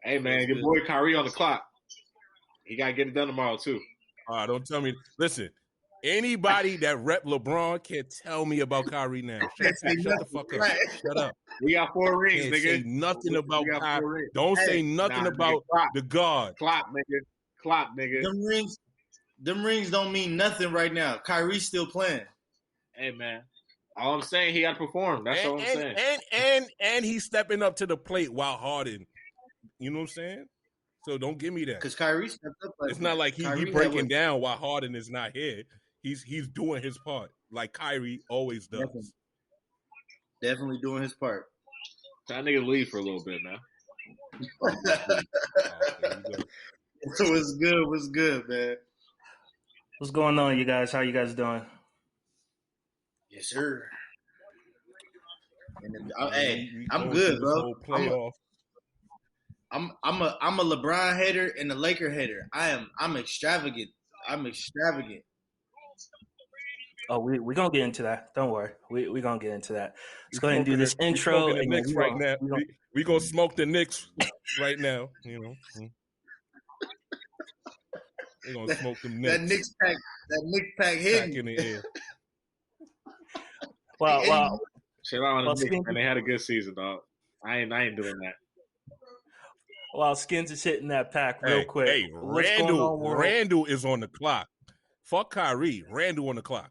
Hey, man, your boy Kyrie on the clock. He got to get it done tomorrow, too. Don't tell me. Listen, anybody that rep LeBron can't tell me about Kyrie now. Shut the fuck up. Right. Shut up. We got 4 rings, can't nigga. Say nothing about Kyrie. Don't say nothing about the God. Clock, nigga. Them rings don't mean nothing right now. Kyrie's still playing. Hey, man. All I'm saying, he got to perform. That's all I'm saying. And he's stepping up to the plate while Harden. You know what I'm saying? So don't give me that. Because Kyrie stepped up. It's not like he breaking down while Harden is not here. He's doing his part like Kyrie always does. Definitely doing his part. That nigga leave for a little bit, man. What's good, man? What's going on, you guys? How you guys doing? Yes, sir. I'm good, bro. I'm a LeBron hater and a Laker hater. I'm extravagant. Oh, we're gonna get into that. Don't worry. We're gonna get into that. Let's go ahead and do this intro. And Knicks right now. We gonna smoke the Knicks right now. You know. We're gonna smoke them Knicks. That Knicks pack hitting. Back in the air. Wow. Shout out on the Knicks, man. They had a good season, dog. I ain't doing that. While Skins is hitting that pack real quick. Hey, Randall is on the clock. Fuck Kyrie. Randall on the clock.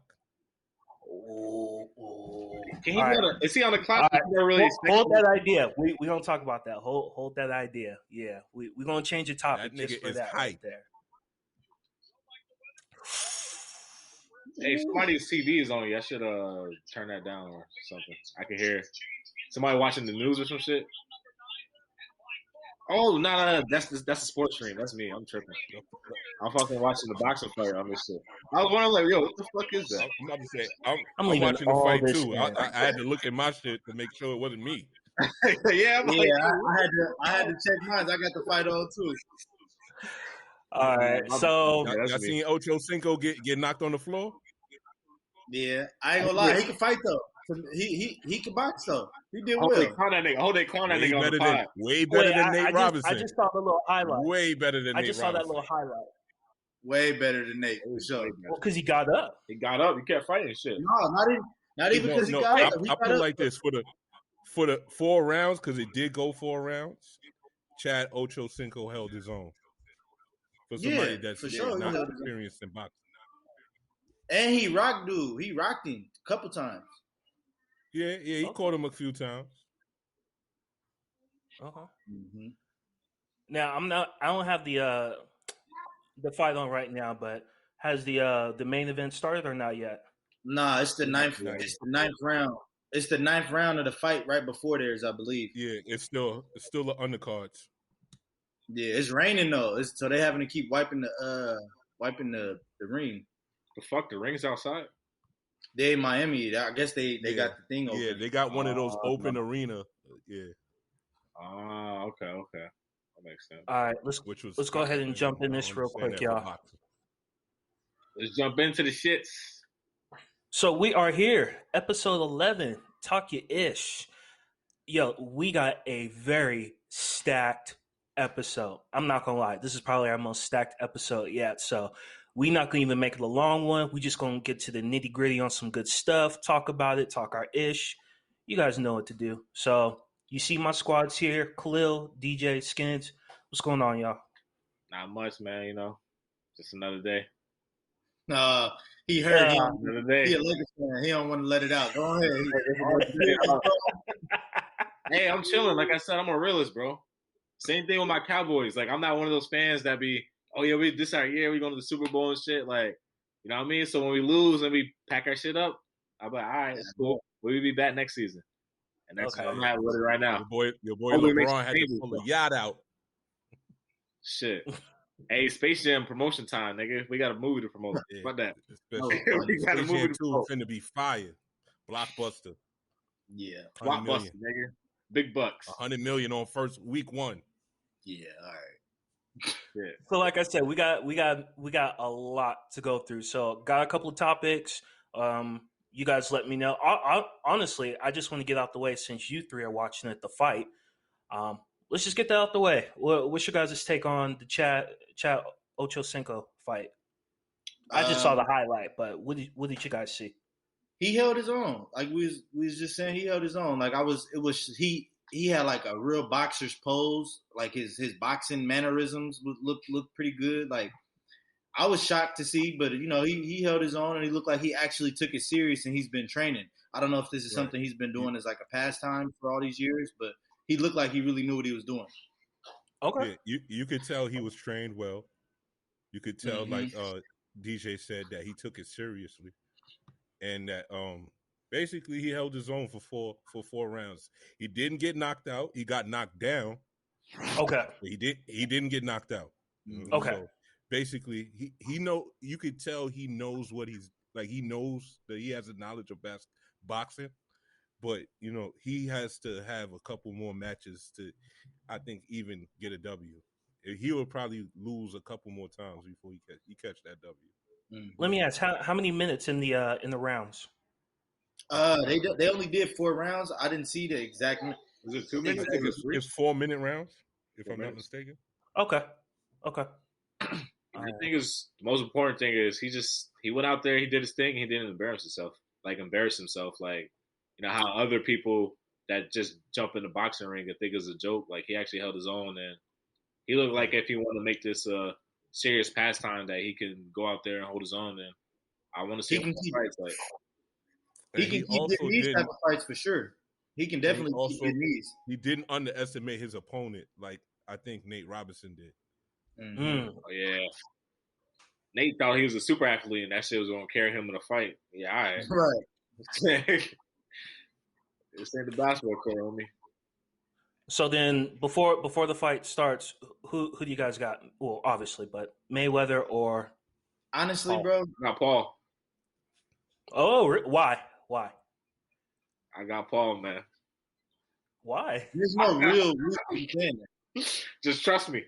Can he is he on the clock? Right. Hold that idea. We don't talk about that. Hold that idea. Yeah, we're gonna change the topic. That nigga just for is that hype. right there. Hey, somebody's TV is on you. I should turn that down or something. I can hear somebody watching the news or some shit. Oh no! That's a sports stream. That's me. I'm tripping. I'm fucking watching the boxing fight on this shit. I was wondering, like, yo, what the fuck is that? I'm about to say, I'm watching the fight too. I had to look at my shit to make sure it wasn't me. Yeah, I had to check mine. I got the fight on too. All right, so y'all seen Ocho Cinco get knocked on the floor? Yeah, I ain't gonna lie. He can fight though. He can box though. He did well. They clown that nigga on the pod. Way better than Nate Robinson. I just saw the little highlight. Way better than Nate Robinson. I just saw that little highlight. Way better than Nate. For sure. Well, because he got up. He kept fighting shit. No, not even because he got up. I put it like this for the 4 rounds, because it did go 4 rounds. Chad Ocho Cinco held his own. For somebody that's not experienced in boxing. And he rocked dude. He rocked him a couple times. Yeah, he caught him a few times. Mm-hmm. Now I don't have the fight on right now, but has the main event started or not yet? Nah, it's the ninth. It's the 9th round. It's the 9th round of the fight right before theirs, I believe. Yeah, it's still the undercards. Yeah, it's raining though. So they having to keep wiping the ring. The fuck, the ring's outside. They in Miami. I guess they got the thing open. Yeah, they got one of those open arena. Yeah. Okay. That makes sense. All right, let's go ahead and jump in this real quick, y'all. Let's jump into the shits. So we are here, episode 11, Talk Your Ish. Yo, we got a very stacked episode. I'm not gonna lie, this is probably our most stacked episode yet. So we're not gonna even make it a long one. We just gonna get to the nitty gritty on some good stuff, talk about it, talk our ish. You guys know what to do. So you see my squads here: Khalil, DJ, Skins. What's going on, y'all? Not much, man. You know, just another day. He heard him. Another day. He a Lakers fan. He don't want to let it out. Go ahead. Hey, I'm chilling. Like I said, I'm a realist, bro. Same thing with my Cowboys. Like, I'm not one of those fans that be, oh yeah, this our year, we going to the Super Bowl and shit. Like, you know what I mean? So when we lose and we pack our shit up, I'm like, all right, it's cool. We'll be back next season. And that's what I'm at with it right now. Your boy LeBron had to pull a yacht out. Shit. Hey, Space Jam promotion time, nigga. We got a movie to promote. Yeah, Fuck that. We got a movie to promote. Finna be fire. Blockbuster. Yeah. Blockbuster, nigga. Big bucks. $100 million on week 1. Yeah, all right. Yeah. So like I said, we got a lot to go through. So got a couple of topics. You guys let me know. Honestly, I just want to get out the way since you three are watching it, the fight. let's just get that out the way. What's your guys' take on the Chad Ocho Cinco fight? I just saw the highlight, but what did you guys see? He held his own. Like we was just saying, he held his own. Like he had like a real boxer's pose. Like his boxing mannerisms looked pretty good. Like I was shocked to see, but he held his own and he looked like he actually took it serious and he's been training. I don't know if this is something he's been doing as like a pastime for all these years, but he looked like he really knew what he was doing. Okay. Yeah, you could tell he was trained well. You could tell, like DJ said, that he took it seriously, and that basically he held his own for four rounds. He didn't get knocked out. He got knocked down. Okay. He didn't get knocked out. Okay. So basically, you could tell he knows what he's like. He knows that he has a knowledge of boxing, but he has to have a couple more matches to, I think, even get a W. He will probably lose a couple more times before he catch that W. Let me ask, how many minutes in the rounds? They only did 4 rounds. I didn't see the exact. Was it 2 minutes? It's 4-minute rounds, if I'm not mistaken. Okay. I think the most important thing is he went out there, he did his thing, he didn't embarrass himself. Like how other people that just jump in the boxing ring and think it's a joke. Like he actually held his own, and he looked like if he wanted to make this a serious pastime, that he can go out there and hold his own. And I want to see him fights. Like he can keep getting these type of fights for sure. He can definitely keep getting these. He didn't underestimate his opponent, like I think Nate Robinson did. Oh yeah. Nate thought he was a super athlete, and that shit was going to carry him in a fight. Yeah, all right. Right. This ain't the basketball court on me. So then, before the fight starts, who do you guys got? Well, obviously, but Mayweather or honestly, Paul. bro, Not Paul. Oh, why? I got Paul, man. Why? There's no real reason. Just trust me.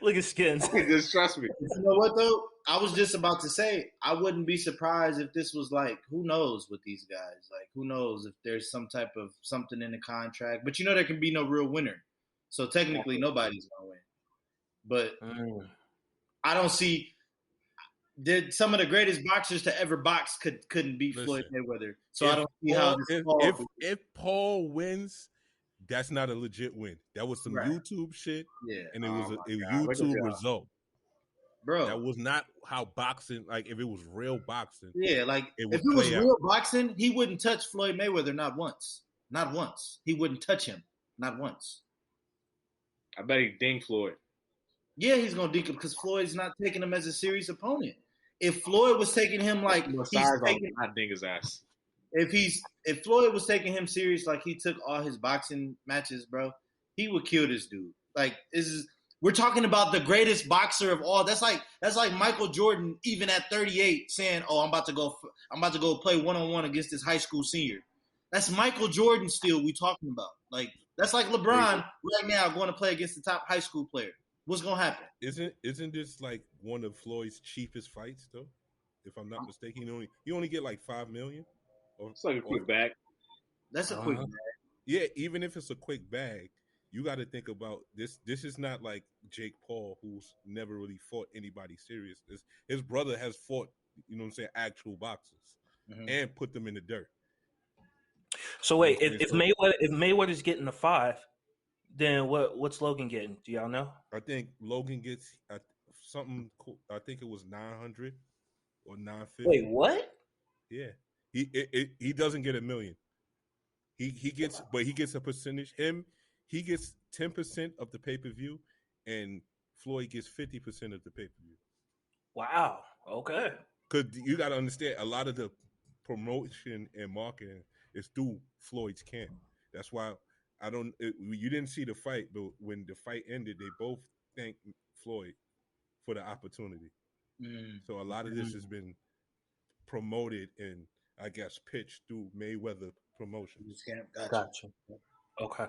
Look at Skins. Just trust me. You know what though? I was just about to say I wouldn't be surprised if this was like, who knows with these guys? Like, who knows if there's some type of something in the contract? But there can be no real winner, so technically nobody's gonna win. But I don't see. Did some of the greatest boxers to ever box couldn't beat Floyd Mayweather? So I don't see how this if Paul wins. That's not a legit win. That was some YouTube shit, and it was a YouTube result, bro. That was not how boxing. Like if it was real boxing, like if it was real boxing, he wouldn't touch Floyd Mayweather not once. He wouldn't touch him not once. I bet he dinged Floyd. Yeah, he's gonna dink him because Floyd's not taking him as a serious opponent. If Floyd was taking him like I'd ding his ass. If Floyd was taking him serious like he took all his boxing matches, bro, he would kill this dude. Like we're talking about the greatest boxer of all. That's like Michael Jordan, even at 38, saying, "Oh, I'm about to go play 1-on-1 against this high school senior." That's Michael Jordan still we talking about. Like that's like LeBron right now going to play against the top high school player. What's gonna happen? Isn't this like one of Floyd's cheapest fights though? If I'm not mistaken, he only get like $5 million. It's like a quick bag. That's a quick bag. Yeah, even if it's a quick bag, you got to think about this. This is not like Jake Paul, who's never really fought anybody serious. His brother has fought, actual boxers and put them in the dirt. So wait, if Mayweather's getting the 5, then what's Logan getting? Do y'all know? I think Logan gets something cool. I think it was 900 or 950. Wait, what? Yeah. He doesn't get $1 million. He gets a percentage. He gets 10% of the pay-per-view, and Floyd gets 50% of the pay-per-view. Wow. Okay. Because you got to understand, a lot of the promotion and marketing is through Floyd's camp. That's why you didn't see the fight, but when the fight ended, they both thanked Floyd for the opportunity. So a lot of this has been promoted and, I guess, pitched through Mayweather Promotions. Gotcha. Okay.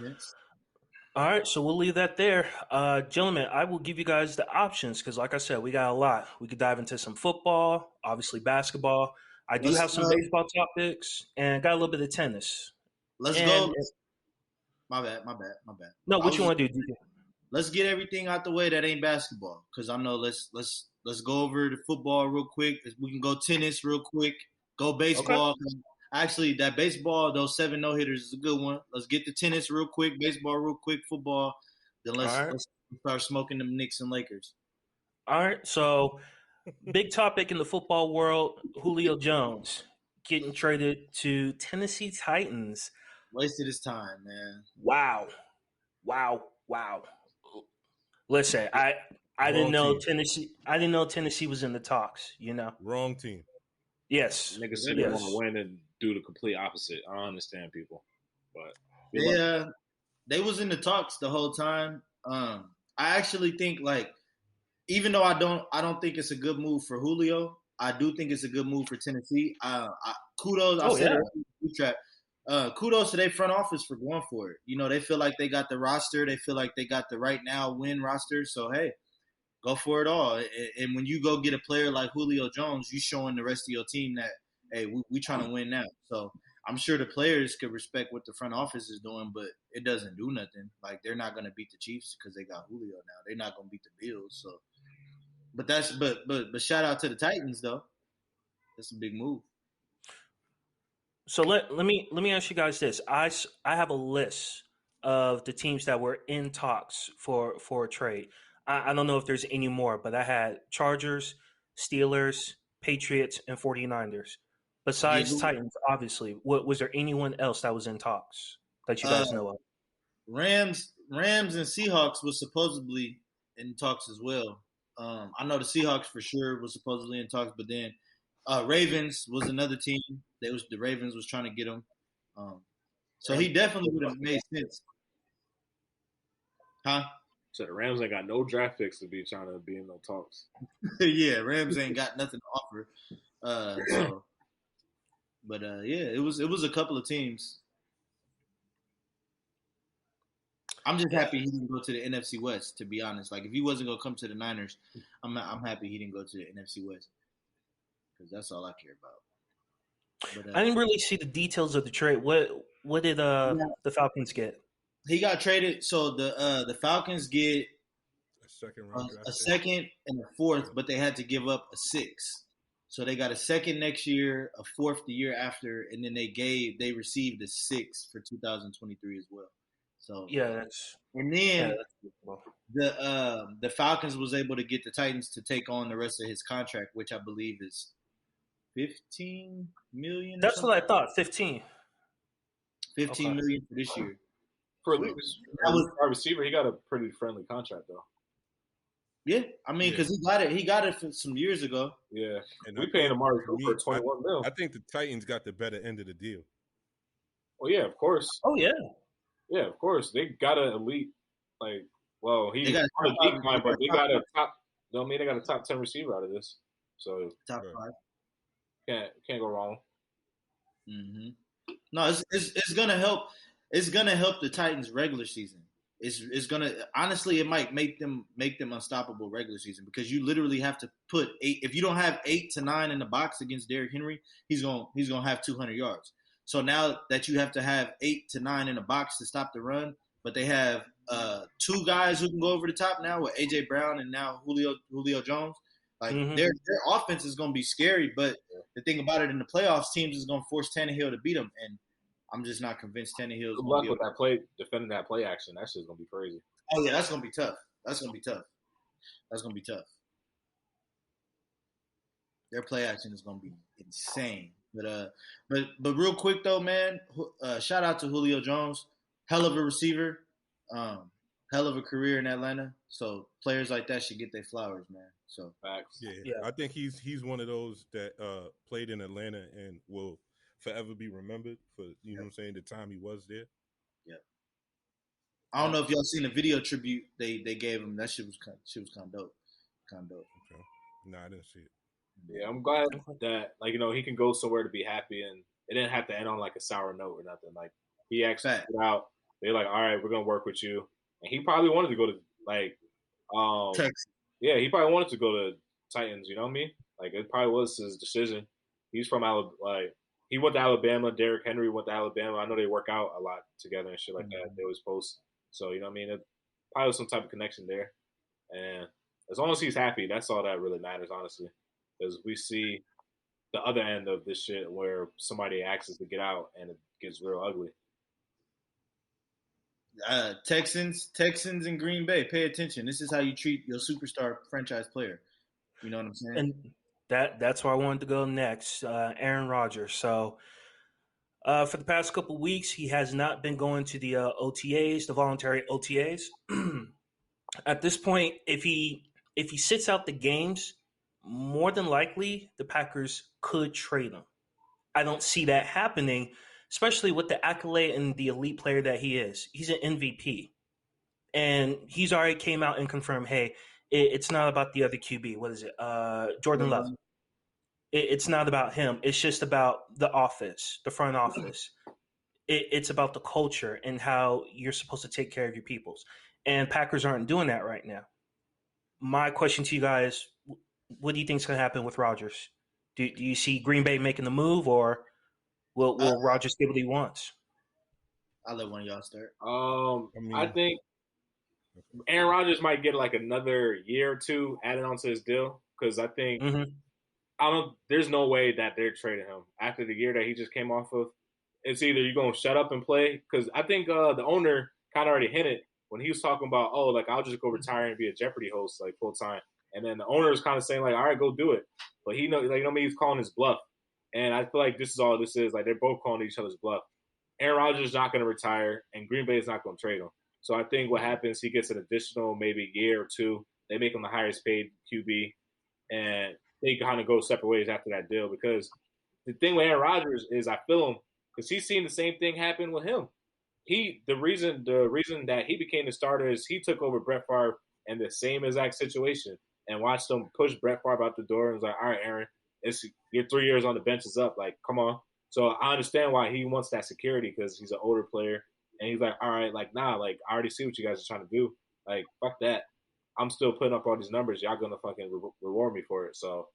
Yes. All right, so we'll leave that there. Gentlemen, I will give you guys the options because, like I said, we got a lot. We could dive into some football, obviously basketball. I do have some baseball topics and got a little bit of tennis. Let's go. My bad. No, what you want to do? Let's get everything out the way that ain't basketball, because I know let's go over the football real quick. We can go tennis real quick. Go baseball. Okay. Actually, that baseball, those 7 no-hitters is a good one. Let's get the tennis real quick, baseball real quick, football. Then let's start smoking them Knicks and Lakers. All right. So, big topic in the football world: Julio Jones getting traded to Tennessee Titans. Wasted his time, man. Wow. Listen, I didn't know Tennessee. I didn't know Tennessee was in the talks. You know, wrong team. Yes, niggas said they want to win and do the complete opposite. I don't understand people, but they was in the talks the whole time. I actually think, like, even though I don't think it's a good move for Julio, I do think it's a good move for Tennessee. Kudos. I said it. Kudos to their front office for going for it. You know, they feel like they got the roster. They feel like they got the right now win roster. So, hey, go for it all. And when you go get a player like Julio Jones, you showing the rest of your team that, hey, we trying to win now. So I'm sure the players could respect what the front office is doing, but it doesn't do nothing. Like, they're not going to beat the Chiefs because they got Julio now. They're not going to beat the Bills. So, but shout out to the Titans though. That's a big move. So let me ask you guys this. I have a list of the teams that were in talks for a trade. I don't know if there's any more, but I had Chargers, Steelers, Patriots, and 49ers. Besides Titans, obviously. Was there anyone else that was in talks that you guys know of? Rams and Seahawks was supposedly in talks as well. I know the Seahawks for sure was supposedly in talks, but then Ravens was another team. The Ravens was trying to get him. So he definitely would have made sense. Huh? So the Rams ain't got no draft picks to be trying to be in no talks. Yeah, Rams ain't got nothing to offer. Yeah, it was a couple of teams. I'm just happy he didn't go to the NFC West, to be honest. Like, if he wasn't gonna come to the Niners, I'm happy he didn't go to the NFC West, because that's all I care about. But, I didn't really see the details of the trade. What did the Falcons get? He got traded. So the Falcons get a second and a fourth, but they had to give up a 6. So they got a second next year, a fourth the year after, and then they received a 6 for 2023 as well. So the Falcons was able to get the Titans to take on the rest of his contract, which I believe is $15 million. That's what I thought. 15 million for this year. For our receiver, he got a pretty friendly contract though. Yeah, I mean, because he got it from some years ago. Yeah, and we paying Amari for 21 mil. I think the Titans got the better end of the deal. Oh yeah, of course. Oh yeah. Yeah, of course. They got an elite, like, well, he's on a decline, but they got a top. Don't mean they got a top 10 receiver out of this. So top 5. Can't go wrong. Mm-hmm. No, it's gonna help. It's gonna help the Titans regular season. It's gonna, honestly, it might make them unstoppable regular season, because you literally have to put 8. If you don't have 8 to 9 in the box against Derrick Henry, he's gonna have 200 yards. So now that you have to have 8 to 9 in the box to stop the run, but they have 2 guys who can go over the top now with AJ Brown and now Julio Jones. Like, their offense is going to be scary, but the thing about it, in the playoffs, teams is going to force Tannehill to beat them, and I'm just not convinced Tannehill is good luck with that play, defending that play action. That shit's going to be crazy. Oh yeah, that's going to be tough. Their play action is going to be insane. But real quick though, man, shout out to Julio Jones. Hell of a receiver, hell of a career in Atlanta. So players like that should get their flowers, man. So facts. Yeah. I think he's one of those that played in Atlanta and will forever be remembered for, you know what I'm saying, the time he was there. Yeah. I don't know if y'all seen the video tribute they gave him. That shit was kind of dope. Okay. No, I didn't see it. Yeah, I'm glad that, like, you know, he can go somewhere to be happy, and it didn't have to end on like a sour note or nothing. Like, he actually put out. They're like, all right, we're gonna work with you, and he probably wanted to go to like Texas. Yeah, he probably wanted to go to Titans. You know what I mean? Like, it probably was his decision. He's from Alabama. Like, he went to Alabama. Derrick Henry went to Alabama. I know they work out a lot together and shit like that. They always post. So, you know what I mean? It probably was some type of connection there. And as long as he's happy, that's all that really matters, honestly. Because we see the other end of this shit where somebody asks us to get out and it gets real ugly. Texans, and Green Bay, pay attention. This is how you treat your superstar franchise player. You know what I'm saying? And that's where I wanted to go next. Aaron Rodgers. So for the past couple of weeks, he has not been going to the OTAs, the voluntary OTAs. At this point, if he sits out the games, more than likely the Packers could trade him. I don't see that happening, especially with the accolade and the elite player that he is. He's an MVP. And he's already came out and confirmed, hey, it's not about the other QB. What is it? Jordan Love. It's not about him. It's just about the office, the front office. It's about the culture and how you're supposed to take care of your peoples. And Packers aren't doing that right now. My question to you guys, what do you think is going to happen with Rodgers? Do you see Green Bay making the move, or will Rodgers get what he wants? I'll let one of y'all start. I think Aaron Rodgers might get like another year or two added onto his deal, because I think there's no way that they're trading him after the year that he just came off of. It's either you're going to shut up and play, because I think the owner kind of already hinted when he was talking about, I'll just go retire and be a Jeopardy host like full time. And then the owner was kind of saying like, all right, go do it. But he he's calling his bluff. And I feel like this is all this is. Like, they're both calling each other's bluff. Aaron Rodgers is not going to retire, and Green Bay is not going to trade him. So I think what happens, he gets an additional maybe year or two. They make him the highest paid QB, and they kind of go separate ways after that deal. Because the thing with Aaron Rodgers is, I feel him, because he's seen the same thing happen with him. The reason that he became the starter is he took over Brett Favre in the same exact situation and watched him push Brett Favre out the door and was like, all right, Aaron, your 3 years on the bench is up. Like, come on. So I understand why he wants that security, because he's an older player. And he's like, all right, like, nah, like, I already see what you guys are trying to do. Like, fuck that. I'm still putting up all these numbers. Y'all going to fucking reward me for it. So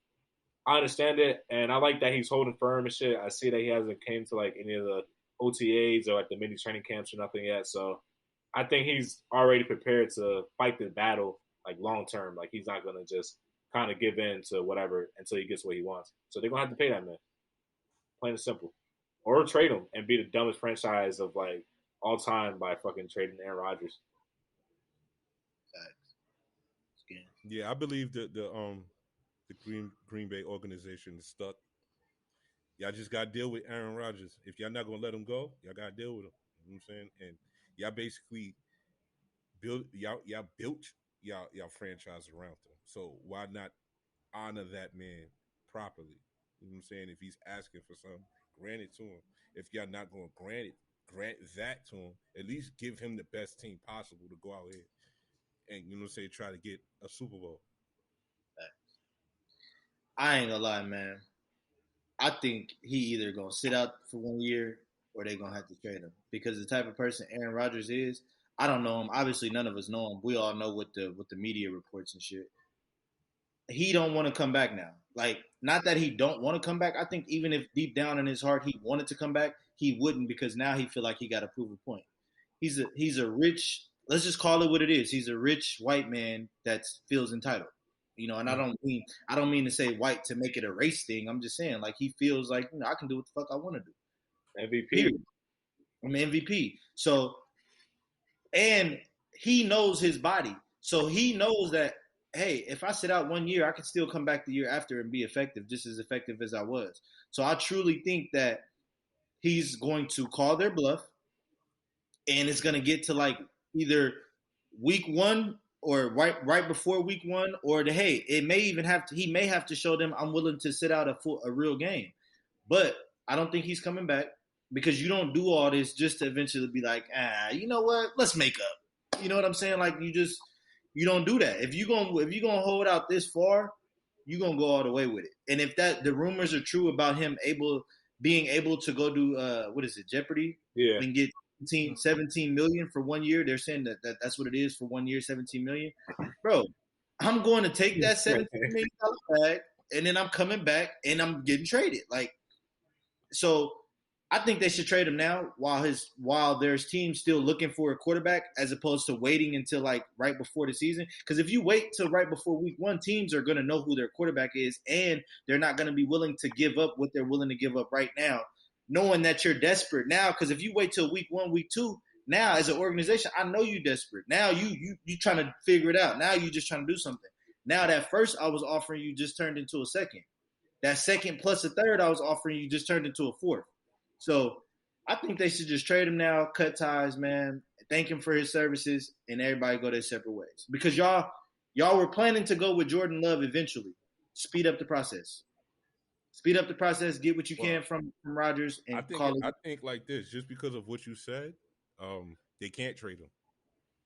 I understand it. And I like that he's holding firm and shit. I see that he hasn't came to, like, any of the OTAs or, like, the mini training camps or nothing yet. So I think he's already prepared to fight the battle, like, long term. Like, he's not going to just kind of give in to whatever until he gets what he wants. So they're going to have to pay that man. Plain and simple. Or trade him and be the dumbest franchise of, like, all time by fucking trading Aaron Rodgers. Yeah, I believe that the Green Bay organization is stuck. Y'all just got to deal with Aaron Rodgers. If y'all not going to let him go, y'all got to deal with him. You know what I'm saying? And y'all basically built y'all franchise around him. So why not honor that man properly? You know what I'm saying? If he's asking for something, grant it to him. If y'all not going to grant that to him, at least give him the best team possible to go out here and, you know what I'm saying, try to get a Super Bowl. I ain't gonna lie, man. I think he either gonna sit out for 1 year or they gonna have to trade him, because the type of person Aaron Rodgers is, I don't know him. Obviously, none of us know him. We all know what the media reports and shit. He don't want to come back now. Like, not that he don't want to come back. I think even if deep down in his heart he wanted to come back, he wouldn't, because now he feel like he got to prove a point. He's a rich, let's just call it what it is. He's a rich white man that feels entitled. You know, and I don't mean to say white to make it a race thing. I'm just saying, like, he feels like, you know, I can do what the fuck I want to do. MVP. I'm MVP. So, and he knows his body. So he knows that, hey, if I sit out 1 year, I can still come back the year after and be effective, just as effective as I was. So I truly think that he's going to call their bluff, and it's going to get to, like, either week one or right before week one, or he may have to show them, I'm willing to sit out a real game. But I don't think he's coming back, because you don't do all this just to eventually be like, you know what, let's make up. You know what I'm saying? Like, you don't do that. If you're gonna hold out this far, you're gonna go all the way with it. And if the rumors are true about him being able to go do Jeopardy, yeah, and get 17 million for 1 year. They're saying that's what it is for 1 year, 17 million. Bro, I'm going to take that $17 million bag, and then I'm coming back and I'm getting traded. Like, So I think they should trade him now while there's teams still looking for a quarterback, as opposed to waiting until like right before the season. Because if you wait till right before week 1, teams are going to know who their quarterback is, and they're not going to be willing to give up what they're willing to give up right now, knowing that you're desperate now. Because if you wait till week 1, week 2, now as an organization, I know you're desperate. Now you trying to figure it out. Now you just trying to do something. Now that first I was offering you just turned into a second. That second plus a third I was offering you just turned into a fourth. So I think they should just trade him now, cut ties, man, thank him for his services, and everybody go their separate ways. Because y'all were planning to go with Jordan Love eventually. Speed up the process. Speed up the process. Get what you can from Rodgers, and I think like this, just because of what you said, they can't trade him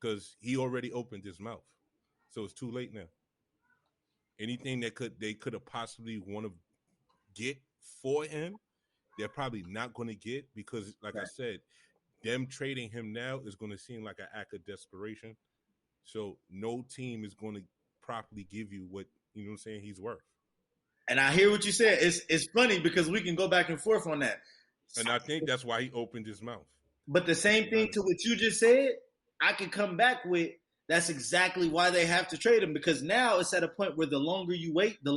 because he already opened his mouth, so it's too late now. Anything they could have possibly want to get for him, they're probably not going to get, because, like I said, them trading him now is going to seem like an act of desperation. So no team is going to properly give you what, you know what I'm saying, he's worth. And I hear what you said. It's funny because we can go back and forth on that. And I think that's why he opened his mouth. But the same thing to what you just said, I could come back with, that's exactly why they have to trade him, because now it's at a point where the longer you wait, the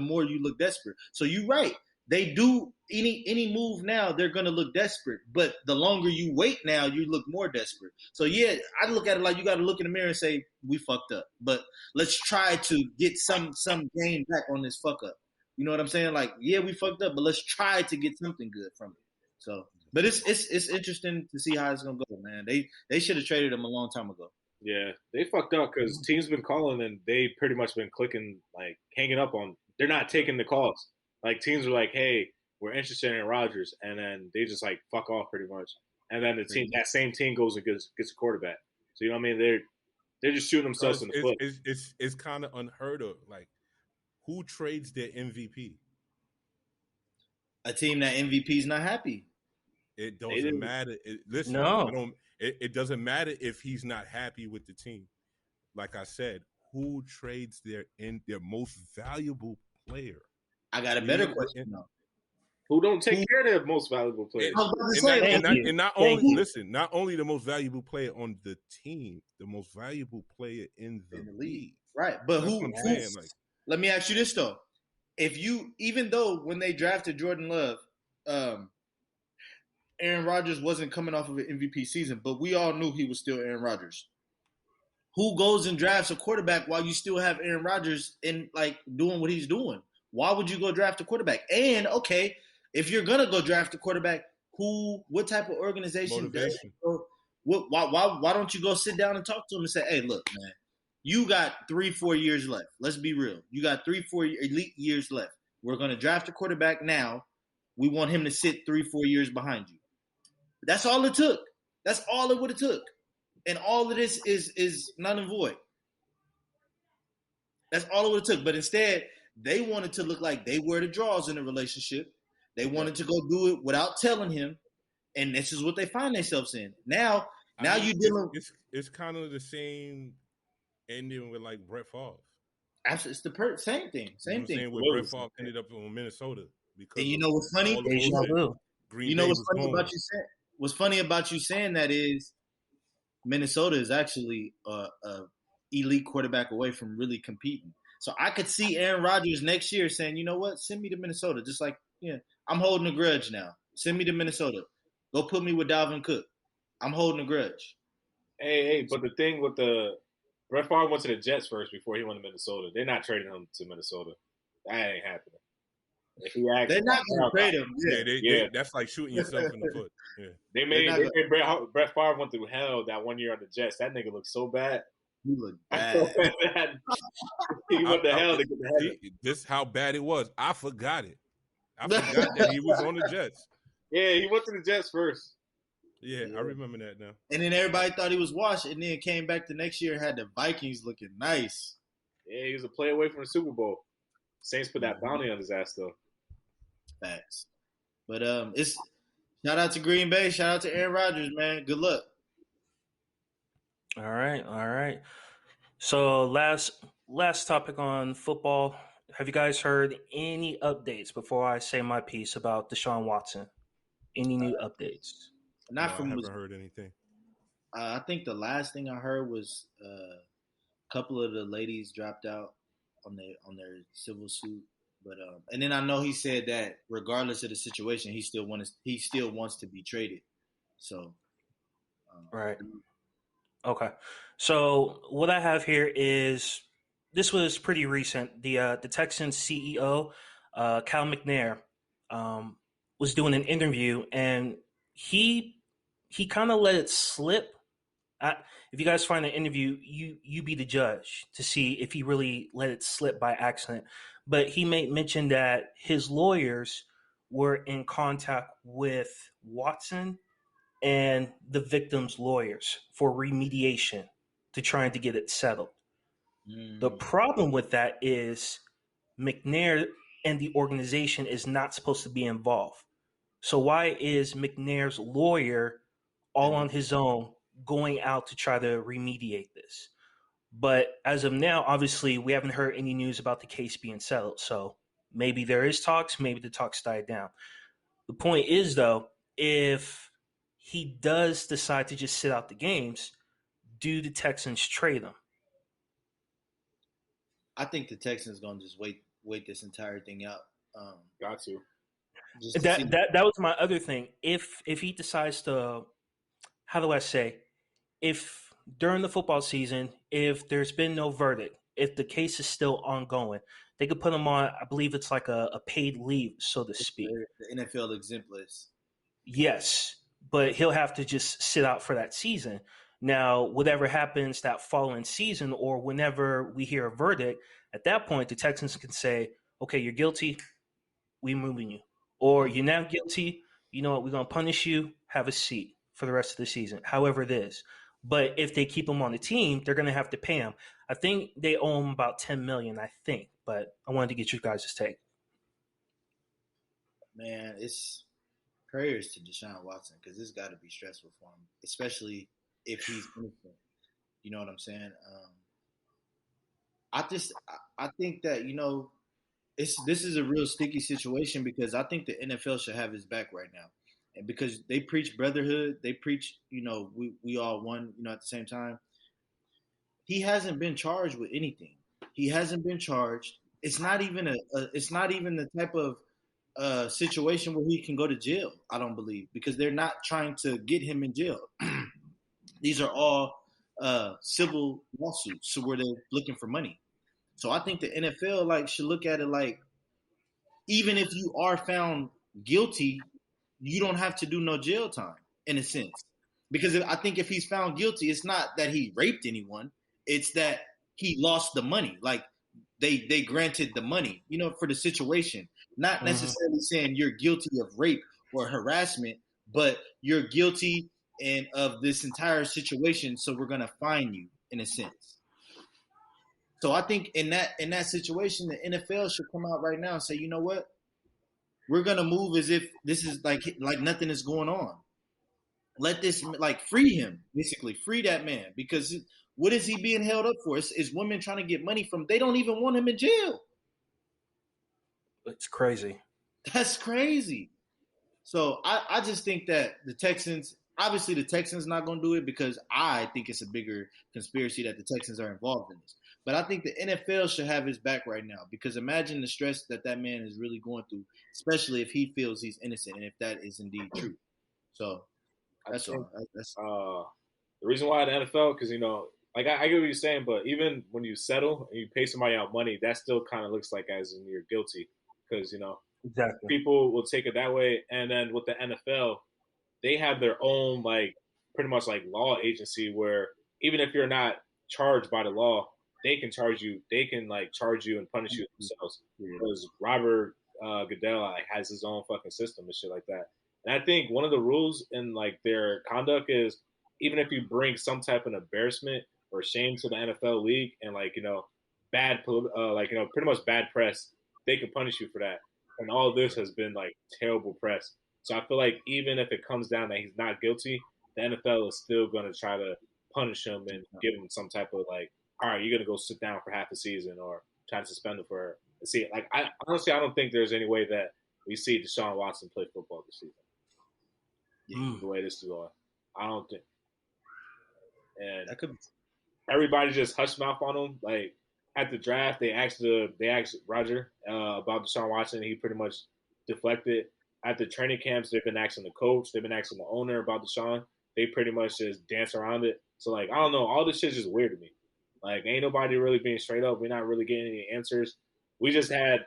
more you look desperate. So you're right. They do any move now, they're going to look desperate. But the longer you wait now, you look more desperate. So, yeah, I look at it like you got to look in the mirror and say, we fucked up. But let's try to get some gain back on this fuck up. You know what I'm saying? Like, yeah, we fucked up, but let's try to get something good from it. So, but it's interesting to see how it's going to go, man. They should have traded him a long time ago. Yeah, they fucked up because teams been calling and they pretty much been clicking, like hanging up on. They're not taking the calls. Like teams are like, "Hey, we're interested in Rodgers," and then they just like fuck off pretty much. And then that same team goes and gets a quarterback. So you know what I mean? They're just shooting themselves in the foot. It's kind of unheard of. Like, who trades their MVP? A team that MVP is not happy. It doesn't matter. Listen, no. It doesn't matter if he's not happy with the team. Like I said, who trades their most valuable player? I got a better question though. Who don't take care of their most valuable player? And not only the most valuable player on the team, the most valuable player in the league. Right. But let me ask you this though. Even though when they drafted Jordan Love, Aaron Rodgers wasn't coming off of an MVP season, but we all knew he was still Aaron Rodgers. Who goes and drafts a quarterback while you still have Aaron Rodgers in like doing what he's doing? Why would you go draft a quarterback? And okay, if you're gonna go draft a quarterback, what type of organization? Why don't you go sit down and talk to him and say, hey, look, man, you got 3-4 years left. Let's be real. You got 3-4 elite years left. We're gonna draft a quarterback now. We want him to sit 3-4 years behind you. That's all it took. That's all it would have took. And all of this is null and void. That's all it would have took. But instead, they wanted to look like they were the draws in the relationship. They wanted to go do it without telling him. And this is what they find themselves in. Now you dealing. It's kind of the same ending with like Brett Favre. Absolutely, it's the same thing. Same thing. Where Brett Favre ended up in Minnesota. And you know what's funny? You know what's funny about you saying? What's funny about you saying that is Minnesota is actually a elite quarterback away from really competing. So I could see Aaron Rodgers next year saying, you know what, send me to Minnesota. Just like, yeah, I'm holding a grudge now. Send me to Minnesota. Go put me with Dalvin Cook. I'm holding a grudge. Hey, but the thing with Brett Favre went to the Jets first before he went to Minnesota. They're not trading him to Minnesota. That ain't happening. They're not going to trade him. Yeah, that's like shooting yourself in the foot. Yeah. They made Brett Favre went through hell that 1 year on the Jets. That nigga looked so bad. He looked bad. He went to hell to get the heaven. This is how bad it was. I forgot it. I forgot that he was on the Jets. Yeah, he went to the Jets first. Yeah, I remember that now. And then everybody thought he was washed, and then came back the next year and had the Vikings looking nice. Yeah, he was a play away from the Super Bowl. Saints put that bounty on his ass, though. Facts. But it's shout out to Green Bay. Shout out to Aaron Rodgers, man. Good luck. All right. So last topic on football have you guys heard any updates before I say my piece about Deshaun Watson? Any new updates? Not No, I from. haven't heard anything. I think the last thing I heard was a couple of the ladies dropped out on their civil suit. But and then I know he said that regardless of the situation, he still wants to be traded. So Right. Okay. So what I have here is this was pretty recent. The Texans CEO, Cal McNair, was doing an interview, and he kind of let it slip. If you guys find the interview, you be the judge to see if he really let it slip by accident. But he made mention that his lawyers were in contact with Watson and the victim's lawyers for remediation to trying to get it settled. The problem with that is McNair and the organization is not supposed to be involved. So why is McNair's lawyer all on his own going out to try to remediate this? But as of now, obviously, we haven't heard any news about the case being settled. So maybe there is talks, maybe the talks died down. The point is, though, if he does decide to just sit out the games, do the Texans trade him? I think the Texans gonna just wait this entire thing out. Got to. Just to see. That was my other thing. If he decides to, how do I say, if during the football season, if there's been no verdict, if the case is still ongoing, they could put him on, I believe it's like a paid leave, so to speak. The NFL exempt list. Yes, but he'll have to just sit out for that season. Now, whatever happens that following season or whenever we hear a verdict, at that point, the Texans can say, okay, you're guilty, we're moving you. Or you're not guilty, you know what, we're going to punish you, have a seat for the rest of the season, however it is. But if they keep him on the team, they're going to have to pay him. I think they owe him about $10 million, I think. But I wanted to get you guys' take. Man, it's prayers to Deshaun Watson because it's got to be stressful for him, especially if he's innocent. You know what I'm saying? I think that this is a real sticky situation because I think the NFL should have his back right now, and because they preach brotherhood, they preach we all one at the same time. He hasn't been charged with anything. He hasn't been charged. It's not even the type of situation where he can go to jail. I don't believe because they're not trying to get him in jail. These are all civil lawsuits, so where they're looking for money. So I think the NFL should look at it like, even if you are found guilty, you don't have to do no jail time in a sense. Because I think if he's found guilty, it's not that he raped anyone; it's that he lost the money. Like they granted the money, for the situation. Not necessarily saying you're guilty of rape or harassment, but you're guilty and of this entire situation, so we're gonna fine you in a sense. So I think in that situation, the NFL should come out right now and say, you know what, we're gonna move as if this is like nothing is going on. Let this free him, basically free that man, because what is he being held up for? Is women trying to get money from? They don't even want him in jail. It's crazy. That's crazy. So I just think that the Texans not going to do it because I think it's a bigger conspiracy that the Texans are involved in this. But I think the NFL should have his back right now because imagine the stress that man is really going through, especially if he feels he's innocent and if that is indeed true. So that's all. That's the reason why the NFL, because I get what you're saying, but even when you settle and you pay somebody out money, that still kind of looks like as in you're guilty because exactly. People will take it that way. And then with the NFL, they have their own pretty much law agency where even if you're not charged by the law, they can charge you. They can charge you and punish you themselves. Because Robert Goodell has his own fucking system and shit like that. And I think one of the rules in their conduct is even if you bring some type of embarrassment or shame to the NFL league and bad pretty much bad press, they can punish you for that. And all of this has been terrible press. So I feel like even if it comes down that he's not guilty, the NFL is still going to try to punish him and give him some type of all right, you're going to go sit down for half a season or try to suspend him for see, like I honestly I don't think there's any way that we see Deshaun Watson play football this season. The way this is going, I don't think. And That could be. Everybody just hushed mouth on him. Like at the draft, they asked Roger about Deshaun Watson. And he pretty much deflected. At the training camps, they've been asking the coach, they've been asking the owner about Deshaun. They pretty much just dance around it. So like I don't know, all this shit's just weird to me. Like ain't nobody really being straight up. We're not really getting any answers. We just had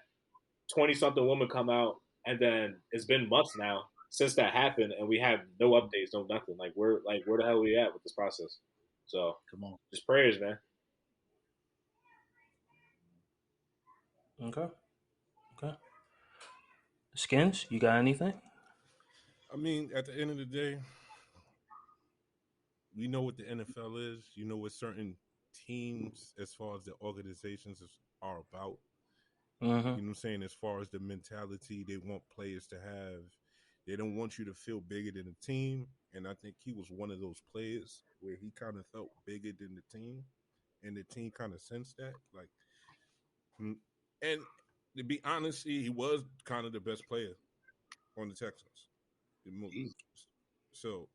20-something women come out, and then it's been months now since that happened, and we have no updates, no nothing. Like where the hell are we at with this process? So Come on, just prayers, man. Okay. Skins, you got anything? I mean, at the end of the day, we know what the NFL is. You know what certain teams, as far as the organizations, are about. You know what I'm saying? As far as the mentality they want players to have, they don't want you to feel bigger than the team. And I think he was one of those players where he kind of felt bigger than the team, and the team kind of sensed that. Like, and to be honest, he was kind of the best player on the Texans. So,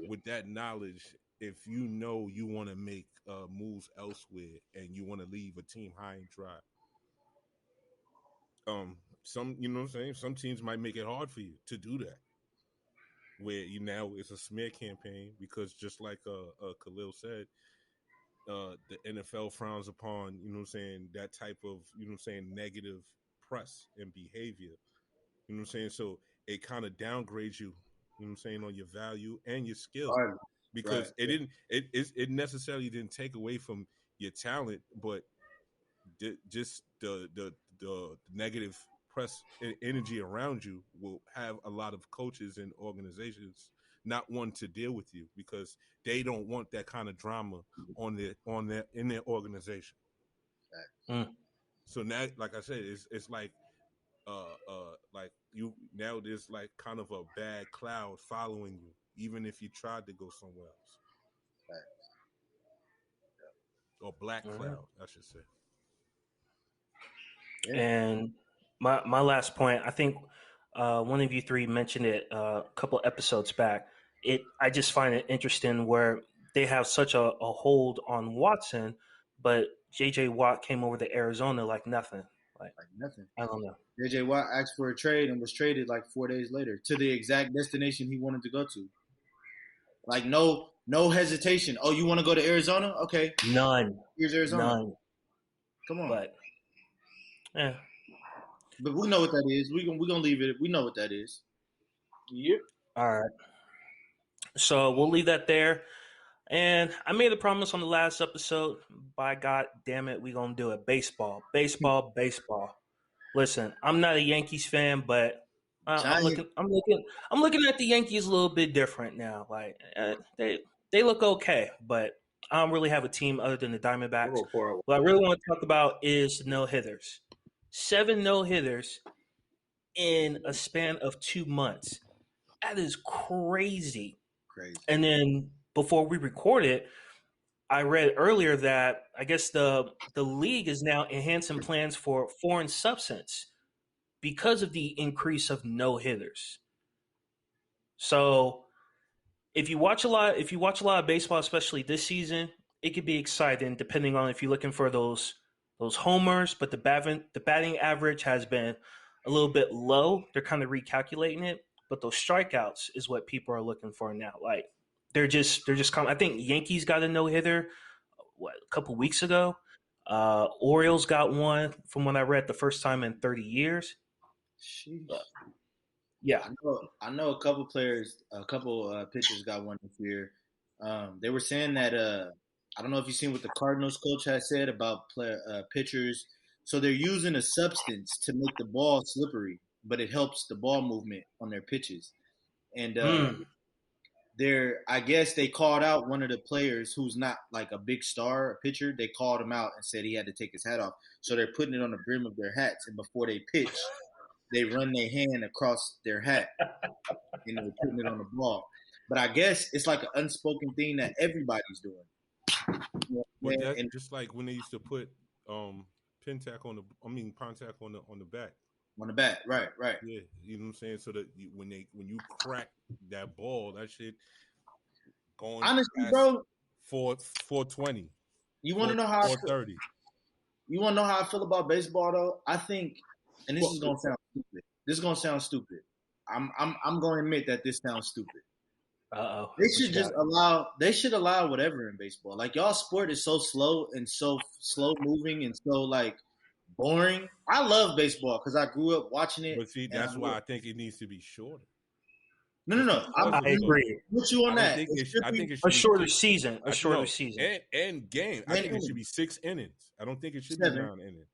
with that knowledge, if you know you want to make moves elsewhere and you want to leave a team high and dry, some, you know what I'm saying, some teams might make it hard for you to do that. Where you now it's a smear campaign because just like Khalil said, the NFL frowns upon, you know what I'm saying, that type of, you know what I'm saying, negative press and behavior. You know what I'm saying? So it kind of downgrades you, you know what I'm saying, on your value and your skill. Because it necessarily didn't take away from your talent, but just the negative press energy around you will have a lot of coaches and organizations not want to deal with you because they don't want that kind of drama in their organization. So now, like I said, it's like you now there's like kind of a bad cloud following you, even if you tried to go somewhere else. Or black cloud, I should say. Yeah. And my last point, I think one of you three mentioned it a couple episodes back. I just find it interesting where they have such a hold on Watson, but J.J. Watt came over to Arizona like nothing. Like nothing. I don't know. J.J. Watt asked for a trade and was traded like 4 days later to the exact destination he wanted to go to. Like no hesitation. Oh, you want to go to Arizona? Okay. None. Here's Arizona. None. Come on. But yeah. But we know what that is. We're gonna leave it. We know what that is. Yep. All right. So we'll leave that there. And I made a promise on the last episode. By God damn it, we're gonna do it. Baseball. Listen, I'm not a Yankees fan, but I'm looking at the Yankees a little bit different now. Like they look okay, but I don't really have a team other than the Diamondbacks. What I really want to talk about is no-hitters. 7 no-hitters in a span of 2 months. That is crazy. And then before we recorded, I read earlier that I guess the league is now enhancing plans for foreign substance because of the increase of no-hitters. So if you watch a lot of baseball, especially this season, it could be exciting depending on if you're looking for those homers, but the batting average has been a little bit low. They're kind of recalculating it, but those strikeouts is what people are looking for now. Like they're just I think Yankees got a no-hitter a couple weeks ago. Orioles got one from when I read the first time in 30 years. Yeah. I know a couple players, pitchers got one this year. They were saying that I don't know if you've seen what the Cardinals coach has said about pitchers. So they're using a substance to make the ball slippery, but it helps the ball movement on their pitches. And I guess they called out one of the players who's not like a big star, a pitcher. They called him out and said he had to take his hat off. So they're putting it on the brim of their hats, and before they pitch, they run their hand across their hat, and they're putting it on the ball. But I guess it's like an unspoken thing that everybody's doing. Well, just like when they used to put Pontac on the back. On the bat, right. Yeah, you know what I'm saying. So that when you crack that ball, that shit going honestly, bro. 420. You want to know how 430. You want to know how I feel about baseball, though? I think, and this is gonna sound stupid. This is gonna sound stupid. I'm going to admit that this sounds stupid. Uh-oh. They should just allow. They should allow whatever in baseball. Like y'all sport is so slow and so slow moving and so like boring. I love baseball because I grew up watching it. But see, that's why I think it needs to be shorter. No. I agree. Put you on that. I think it should a be shorter season. A shorter season. And game. I think it should be 6 innings. I don't think it should be 9 innings.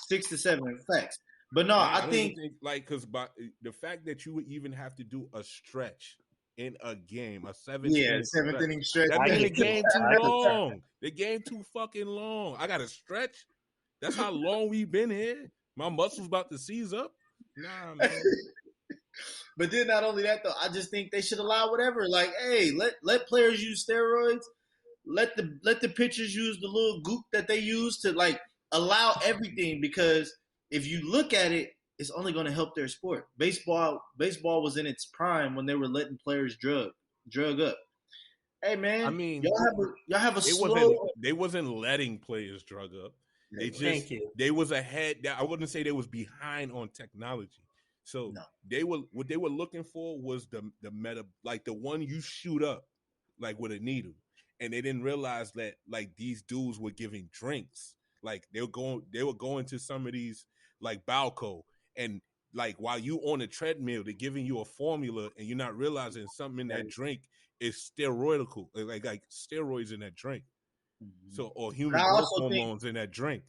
6 to 7 facts. But no, I think like because by the fact that you would even have to do a stretch in a game, a 7th inning stretch. That means the game too long. The game too fucking long. I got to stretch. That's how long we've been here. My muscles about to seize up. Nah, man. But then not only that though, I just think they should allow whatever. Like, hey, let players use steroids. Let the pitchers use the little goop that they use to like allow everything, because if you look at it, it's only going to help their sport. Baseball was in its prime when they were letting players drug up. Hey man, I mean, y'all have a slow. They wasn't letting players drug up. They was ahead. I wouldn't say they was behind on technology. So what they were looking for was the meta, like the one you shoot up like with a needle, and they didn't realize that like these dudes were giving drinks. Like they were going to some of these like Balco, and like while you on a treadmill, they're giving you a formula, and you're not realizing something in that drink is steroidal, like steroids in that drink. So or human growth hormones in that drink.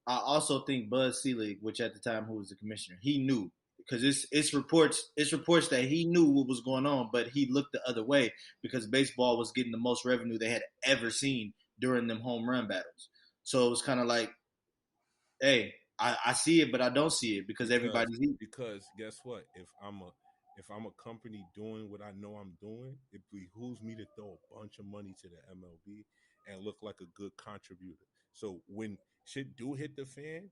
I also think Buzz Selig, which at the time who was the commissioner, he knew. Because it's reports that he knew what was going on, but he looked the other way because baseball was getting the most revenue they had ever seen during them home run battles. So it was kind of like, hey, I see it, but I don't see it because everybody's eating. Because guess what? If I'm a company doing what I know I'm doing, it behooves me to throw a bunch of money to the MLB and look like a good contributor. So when shit do hit the fan,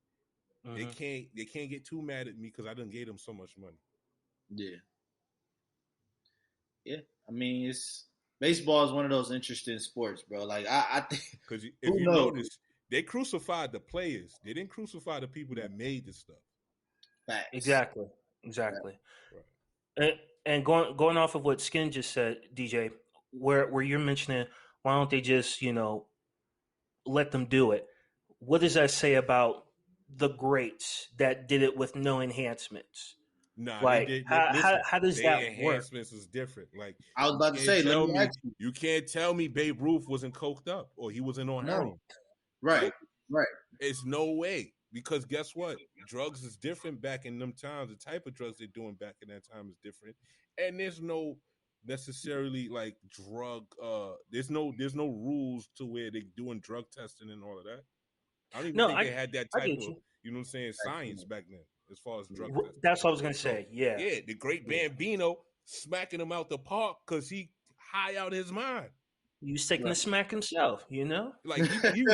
they can't get too mad at me because I done gave them so much money. Yeah. I mean, baseball is one of those interesting sports, bro. Like I think because if you notice, they crucified the players. They didn't crucify the people that made the stuff. Facts. Exactly. Right. And going off of what Skin just said, DJ, where you're mentioning, why don't they just let them do it? What does that say about the greats that did it with no enhancements? Nah, like how does that work? Enhancements is different. Like I was about to say, you can't tell me Babe Ruth wasn't coked up or he wasn't on heroin. Right. It's no way, because guess what? Drugs is different back in them times. The type of drugs they're doing back in that time is different, and there's no necessarily like drug. There's no rules to where they're doing drug testing and all of that. I don't even think they had that type of, you know what I'm saying, science back then as far as drug testing. That's what I was going to say, yeah. Yeah, the great Bambino smacking him out the park because he high out his mind. He was taking the smack himself, Like, he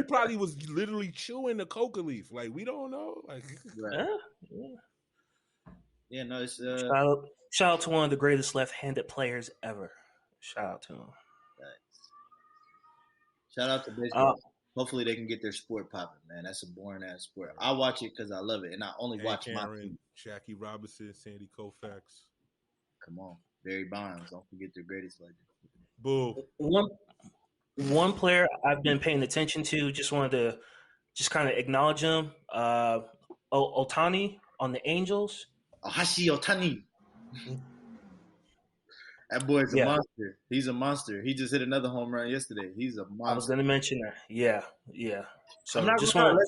probably was literally chewing the coca leaf. Like, we don't know. Like, Yeah, no, it's... Shout out to one of the greatest left-handed players ever. Shout out to him. Shout out to baseball. Hopefully they can get their sport popping, man. That's a boring ass sport. I watch it because I love it, and I only watch my team. Jackie Robinson, Sandy Koufax. Come on, Barry Bonds. Don't forget their greatest legend. Boo. One player I've been paying attention to. Just wanted to kind of acknowledge him. Ohtani on the Angels. Ohashi Ohtani. That boy's a monster. He's a monster. He just hit another home run yesterday. He's a monster. I was going to mention that. Yeah. So I'm not just want to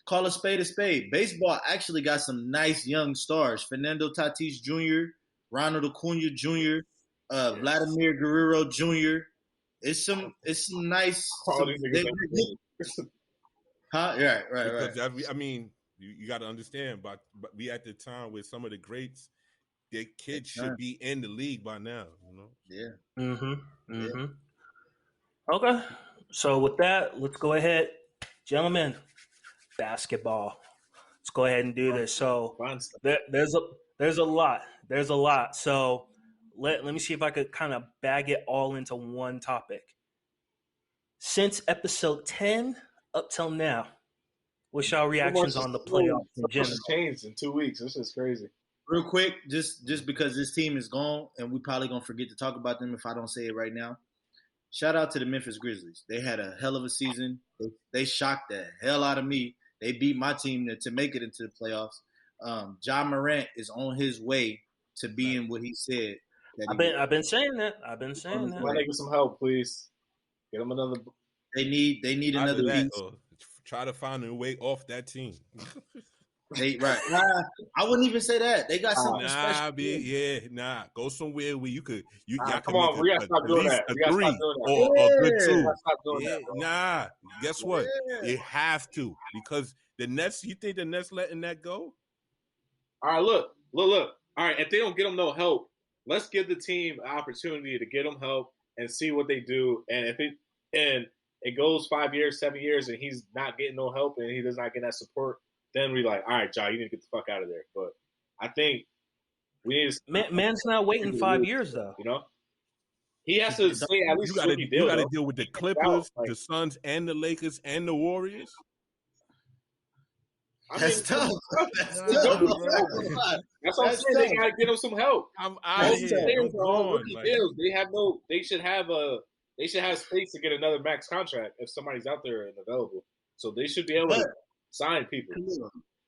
call a spade. Baseball actually got some nice young stars. Fernando Tatis Jr., Ronald Acuna Jr., Vladimir Guerrero Jr. It's some nice. Right. I mean, you got to understand, but we at the time with some of the greats. Their kids should be in the league by now, Yeah. Okay. So with that, let's go ahead. Gentlemen, basketball. Let's go ahead and do this. So Fun stuff. there's a lot. So let me see if I could kind of bag it all into one topic. Since episode 10 up till now, what's y'all reactions on the playoffs in general? Changed in 2 weeks. This is crazy. Real quick, just because this team is gone, and we probably gonna forget to talk about them if I don't say it right now. Shout out to the Memphis Grizzlies. They had a hell of a season. They shocked the hell out of me. They beat my team to make it into the playoffs. Ja Morant is on his way to being what he said. I've been saying that. I've been saying that. Why get some help, please? Get them another. They need another piece. Try to find a way off that team. Right. I wouldn't even say that. They got something special. Go somewhere where you could. Come on, we gotta stop doing that. A 3 or a good 2. Guess what? You have to, because the Nets. You think the Nets letting that go? All right, look. All right, if they don't get them no help, let's give the team an opportunity to get them help and see what they do. And if it goes 5 years, 7 years, and he's not getting no help and he does not get that support, then we like, all right, Ja, you need to get the fuck out of there. But I think we need to. Man's not waiting 5 years though. You know, he has to stay at least. You got to deal with the Clippers, the Suns, and the Lakers, and the Warriors. That's tough. That's what I'm saying. They got to get him some help. I'm out of here. They should have space to get another max contract if somebody's out there and available. So they should be able to sign people.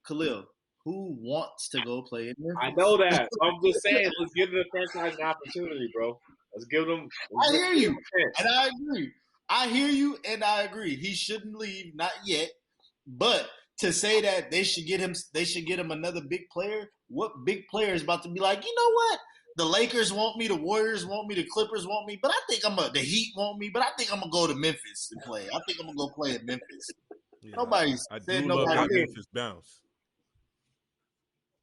Khalil, who wants to go play in Memphis? I know that. I'm just saying, let's give the franchise an opportunity, bro. Let's give them. I hear you, and I agree. I hear you, and I agree. He shouldn't leave, not yet. But to say that they should get him another big player. What big player is about to be like? You know what? The Lakers want me, the Warriors want me, the Clippers want me, but I think the Heat want me, but I think I'm gonna go to Memphis and play. I think I'm gonna go play in Memphis. Yeah, Nobody's said nobody. Love Memphis bounce.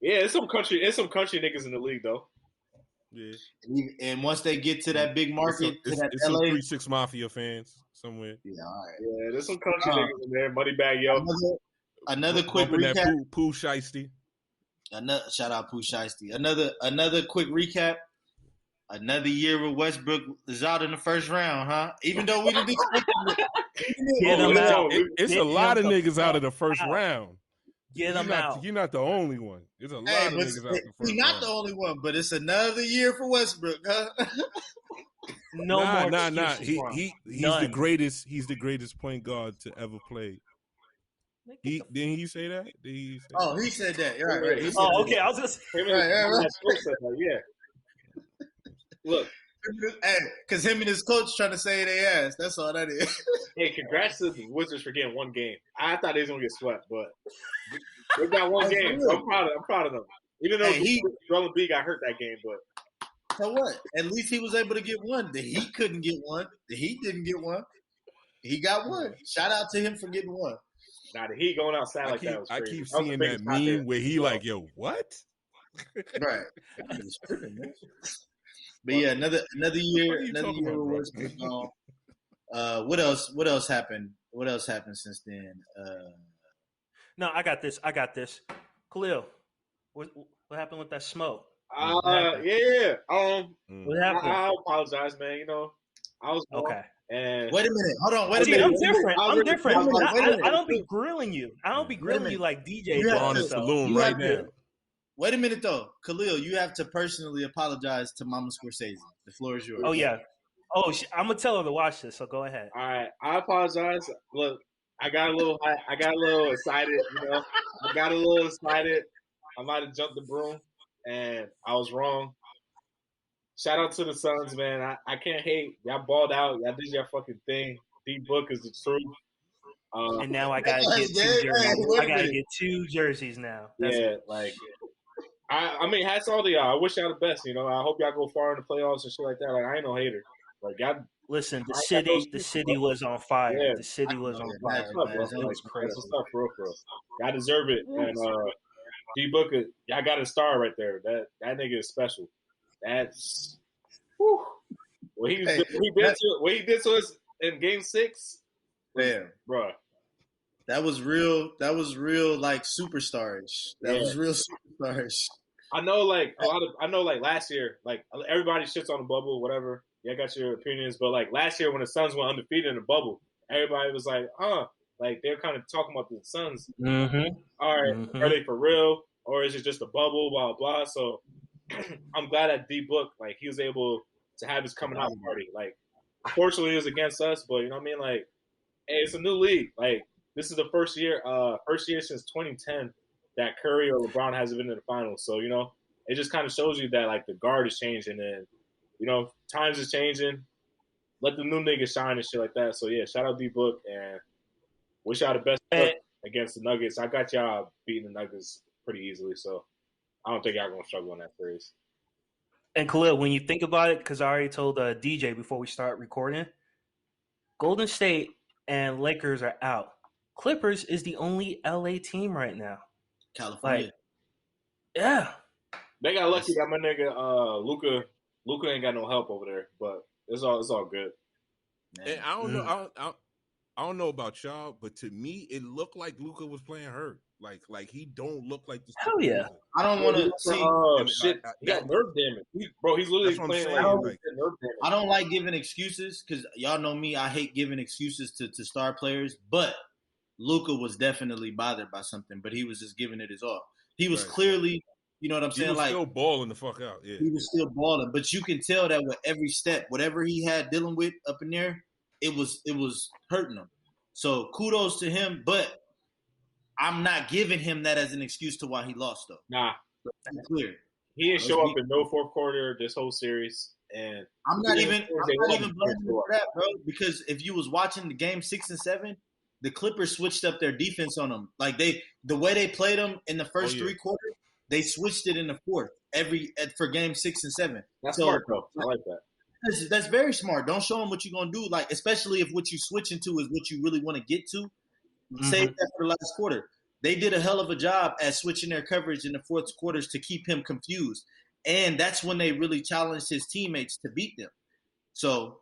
Yeah, it's some country niggas in the league though. Yeah, and once they get to that big market, it's that some LA 3-6 Mafia fans somewhere. Yeah, all right. Yeah, there's some country niggas in there. Moneybag Yo. Another quick recap. Pooh Shiesty. Shout out Pooh Shiesty. Another quick recap. Another year with Westbrook is out in the first round, huh? Even though we didn't expect it. It's a lot of niggas out of the first round. Get them out. You're not the only one. There's a lot of niggas out the first round. He's not the only one, but it's another year for Westbrook, huh? Nah. He's the greatest. He's the greatest point guard to ever play. Didn't he say that? He said that. Right. Okay. I was just yeah. Look, because him and his coach trying to say they ass. That's all that is. Hey, congrats to the Wizards for getting one game. I thought they was gonna get swept, but they got one game. So I'm proud of them. Even though Joel B got hurt that game, but so what? At least he was able to get one. The Heat couldn't get one. The Heat didn't get one. He got one. Shout out to him for getting one. Nah, the Heat going outside like that was crazy. I keep seeing that meme where he like, yo, what? Right. But yeah, another year with Westbrook gone. What else happened? What else happened since then? No, I got this. Khalil, what happened with that smoke? Yeah. What happened? I apologize, man. You know, I was wrong. Okay. And wait a minute. Hold on. Wait a minute. I'm different. I don't be grilling you. I don't be grilling you like DJ. You're on the saloon right now. Wait a minute, though. Khalil, you have to personally apologize to Mama Scorsese. The floor is yours. Oh, yeah. Oh, I'm going to tell her to watch this, so go ahead. All right. I apologize. Look, I got a little excited, you know. I might have jumped the broom, and I was wrong. Shout out to the Suns, man. I can't hate. Y'all balled out. Y'all did your fucking thing. D-Book is the truth. And now I got to get 2 jerseys. I got to get 2 jerseys now. I mean, hats off to y'all. I wish y'all the best. You know, I hope y'all go far in the playoffs and shit like that. Like, I ain't no hater. Like, y'all. Listen, the city was on fire. Yeah. The city was on fire. It was crazy. That's what's up, for real. Y'all deserve it. And D Booker, y'all got a star right there. That nigga is special. That's what he did to us in Game 6. Damn, bro. That was real. That was real, like superstarish. That was real superstarish. I know, like last year, like everybody shits on the bubble, whatever. Yeah, I got your opinions, but like last year when the Suns went undefeated in the bubble, everybody was like, like they're kind of talking about the Suns. Mm-hmm. All right, Mm-hmm. are they for real or is it just a bubble? Blah blah. So I'm glad that D Book, like, he was able to have his coming out party. Like, unfortunately, it was against us, but you know what I mean. Like, hey, it's a new league. Like, this is the first year since 2010 that Curry or LeBron hasn't been in the finals. So, you know, it just kind of shows you that, like, the guard is changing and, you know, times is changing. Let the new niggas shine and shit like that. So, yeah, shout out D-Book and wish y'all the best luck against the Nuggets. I got y'all beating the Nuggets pretty easily, so I don't think y'all going to struggle in that series. And Khalil, when you think about it, because I already told DJ before we start recording, Golden State and Lakers are out. Clippers is the only LA team right now. California. Like, yeah. They got lucky that my nigga Luka ain't got no help over there, but it's all good. And I don't know. I don't know about y'all, but to me, it looked like Luka was playing hurt. Like he don't look like this. Hell yeah. I don't want to see. Shit, he got nerve damage. He's literally playing like nerve damage. I don't like giving excuses because y'all know me. I hate giving excuses to star players. But Luka was definitely bothered by something, but he was just giving it his all. He was clearly, you know what I'm saying? He was still balling the fuck out. Yeah, he was still balling, but you can tell that with every step, whatever he had dealing with up in there, it was hurting him. So kudos to him, but I'm not giving him that as an excuse to why he lost, though. Nah. That's clear. He didn't show up in no fourth quarter this whole series. And I'm not even blaming him for that, bro, because if you was watching the game 6 and 7, the Clippers switched up their defense on them. Like the way they played them in the first 3 quarters, they switched it in the fourth for game 6 and 7. That's smart, though. I like that. That's very smart. Don't show them what you're gonna do, like especially if what you switching to is what you really want to get to. Save that for the last quarter. They did a hell of a job at switching their coverage in the fourth quarters to keep him confused, and that's when they really challenged his teammates to beat them. So,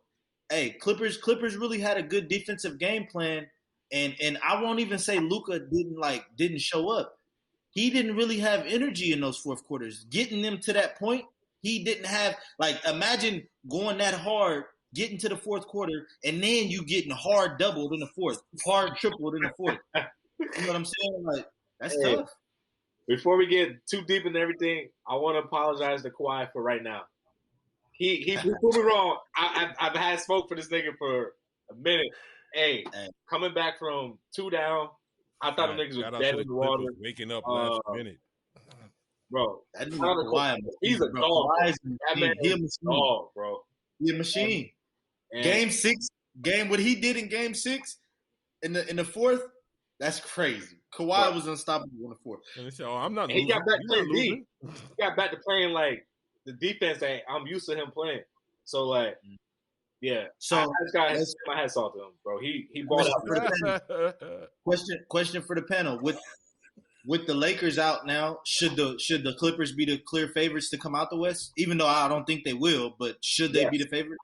hey, Clippers really had a good defensive game plan, and I won't even say Luka didn't show up. He didn't really have energy in those fourth quarters, getting them to that point. He didn't have, like, imagine going that hard, getting to the fourth quarter, and then you getting hard doubled in the fourth, hard tripled in the fourth. You know what I'm saying? Like, that's tough. Before we get too deep into everything, I want to apologize to Kawhi for right now. He proved me wrong. I've had smoke for this nigga for a minute. Hey, coming back from 2 down, I thought the niggas was dead in the water. Waking up last minute. Bro, that Kawhi, he's a dog. That man is a dog, bro. He's a machine. Game 6, what he did in game 6 in the fourth, that's crazy. Kawhi was unstoppable in the fourth. And they said, I'm not losing. He got back playing D. He got back to playing like the defense that I'm used to him playing. So like, yeah. So I just got my hats off to him, bro. He balled out. Question for the panel: With the Lakers out now, should the Clippers be the clear favorites to come out the West? Even though I don't think they will, but should they be the favorite?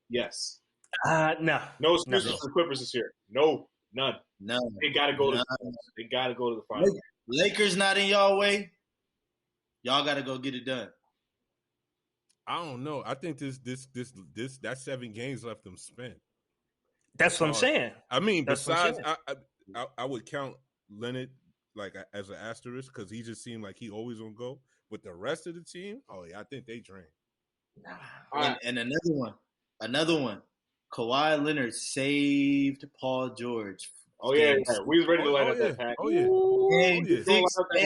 Yes. No. No excuses for the Clippers this year. No, none. They gotta go to the finals. Lakers not in y'all way. Y'all gotta go get it done. I don't know. I think that 7 games left them spent. That's what I'm saying. I mean, besides, I would count Leonard like as an asterisk because he just seemed like he always on go. With the rest of the team, I think they drain. And another one. Kawhi Leonard saved Paul George. Oh yeah, we was ready to light up that pack.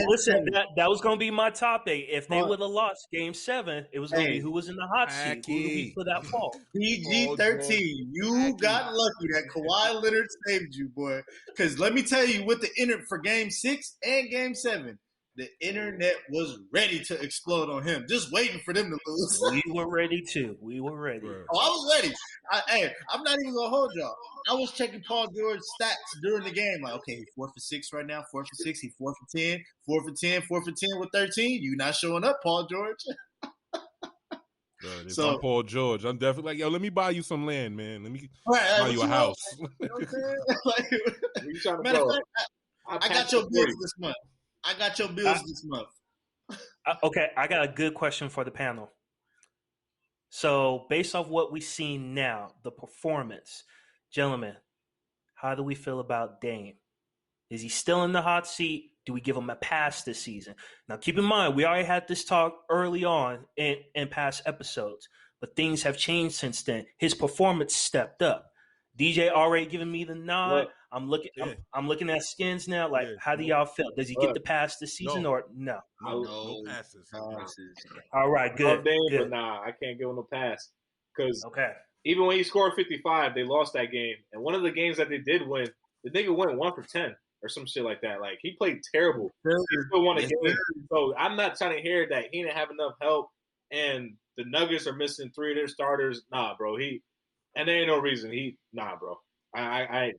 Listen, that was going to be my topic. If they would have lost Game 7, it was going to be who was in the hot seat, who would be for that fall. PG-13, you got lucky that Kawhi Leonard saved you, boy. Because let me tell you, with the for Game 6 and Game 7, the internet was ready to explode on him, just waiting for them to lose. We were ready too. We were ready. Oh, I was ready. I'm not even gonna hold y'all. I was checking Paul George's stats during the game. Like, okay, he's 4 for 6 right now. 4 for 6. He's 4 for 10. 4 for 10. 4 for 10 with 13. You not showing up, Paul George? If So I'm Paul George, I'm definitely like, yo, let me buy you some land, man. Let me right, buy you a house. You know what I'm saying? Like, Where you trying to matter of go? fact, I got passed your it for bills you. this month. I got your bills this month. Okay, I got a good question for the panel. So, based off what we've seen now, the performance, gentlemen, how do we feel about Dame? Is he still in the hot seat? Do we give him a pass this season? Now, keep in mind, we already had this talk early on in past episodes, but things have changed since then. His performance stepped up. DJ already giving me the nod. Look, I'm looking. Yeah. I'm looking at skins now. Like, Yeah, how do no. y'all feel? Does he get the pass this season No. or no? No passes. All right, I good. love Dame, good. but nah, I can't give him no pass because Okay. even when he scored 55, they lost that game. And one of the games that they did win, the nigga went 1 for 10 or some shit like that. Like he played terrible. He still won a game. So I'm not trying to hear that he didn't have enough help and the Nuggets are missing 3 of their starters. Nah, bro. And there ain't no reason. Nah, bro. Okay.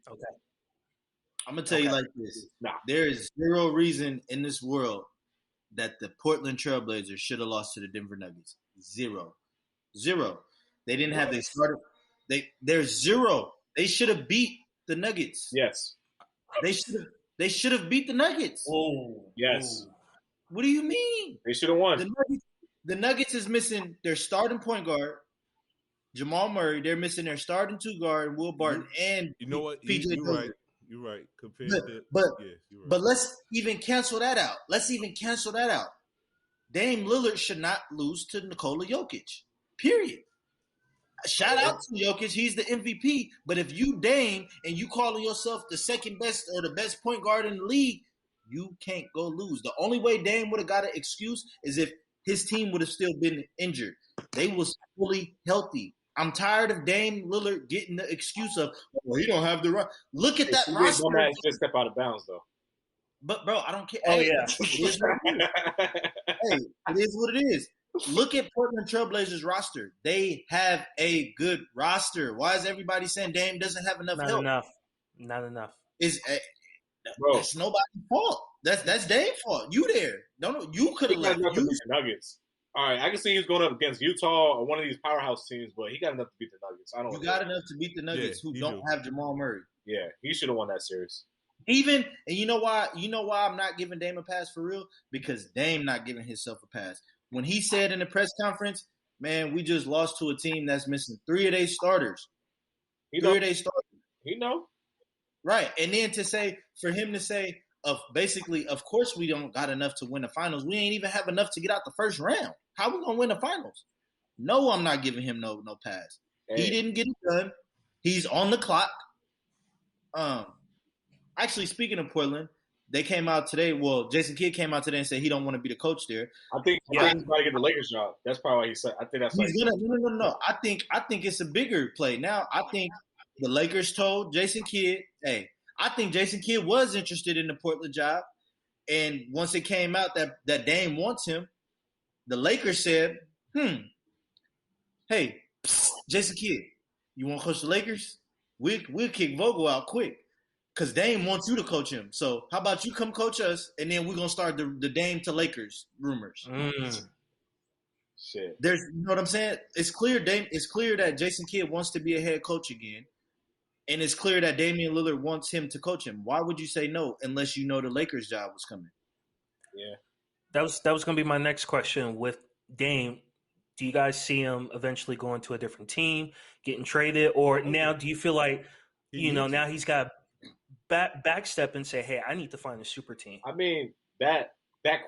I'm gonna tell you like this. Nah. There is zero reason in this world that the Portland Trailblazers should have lost to the Denver Nuggets. Zero. They didn't have their starter. There's zero. They should have beat the Nuggets. Yes. They should have beat the Nuggets. Oh, Yes. What do you mean? They should have won. The Nuggets is missing their starting point guard, Jamal Murray. They're missing their starting 2 guard, Will Barton, and You know what? PJ You're Tucker. right. You're right. Compared But- to but- yeah, you're right. But let's even cancel that out. Dame Lillard should not lose to Nikola Jokic. Period. Shout out to Jokic. He's the MVP. But if you Dame and you calling yourself the second best or the best point guard in the league, you can't go lose. The only way Dame would have got an excuse is if his team would have still been injured. They was fully healthy. I'm tired of Dame Lillard getting the excuse of, well, he don't have the right. Look at that roster. Just step out of bounds, though. But, bro, I don't care. Oh, Hey, yeah. It is what it is. Look at Portland Trailblazers roster. They have a good roster. Why is everybody saying Dame doesn't have enough help? Not enough. That's nobody's fault. That's Dame's fault. You there? You could have left. Nuggets. All right, I can see he's going up against Utah or one of these powerhouse teams, but he got enough to beat the Nuggets. You got enough to beat the Nuggets, who don't have Jamal Murray. Yeah, he should have won that series. And you know why? You know why I'm not giving Dame a pass for real? Because Dame not giving himself a pass. When he said in the press conference, "Man, we just lost to a team that's missing 3 of their starters." He know. Right, and then for him to say, of course we don't got enough to win the finals. We ain't even have enough to get out the first round. How we gonna win the finals? No, I'm not giving him no pass. Hey. He didn't get it done. He's on the clock. Actually, speaking of Portland, they came out today. Well, Jason Kidd came out today and said he don't want to be the coach there. I think he's about to get the Lakers job. That's probably why he said. I think that's he's gonna. No. I think it's a bigger play now. I think the Lakers told Jason Kidd, "Hey, I think Jason Kidd was interested in the Portland job, and once it came out that Dame wants him, the Lakers said, hey, Jason Kidd, you want to coach the Lakers? We'll kick Vogel out quick." Because Dame wants you to coach him. So how about you come coach us, and then we're going to start the Dame to Lakers rumors. Shit. You know what I'm saying? It's clear that Jason Kidd wants to be a head coach again. And it's clear that Damian Lillard wants him to coach him. Why would you say no unless you know the Lakers job was coming? Yeah. That was going to be my next question with Dame. Do you guys see him eventually going to a different team, getting traded? Or now do you feel like, now he's got – backstep and say, "Hey, I need to find a super team." I mean, that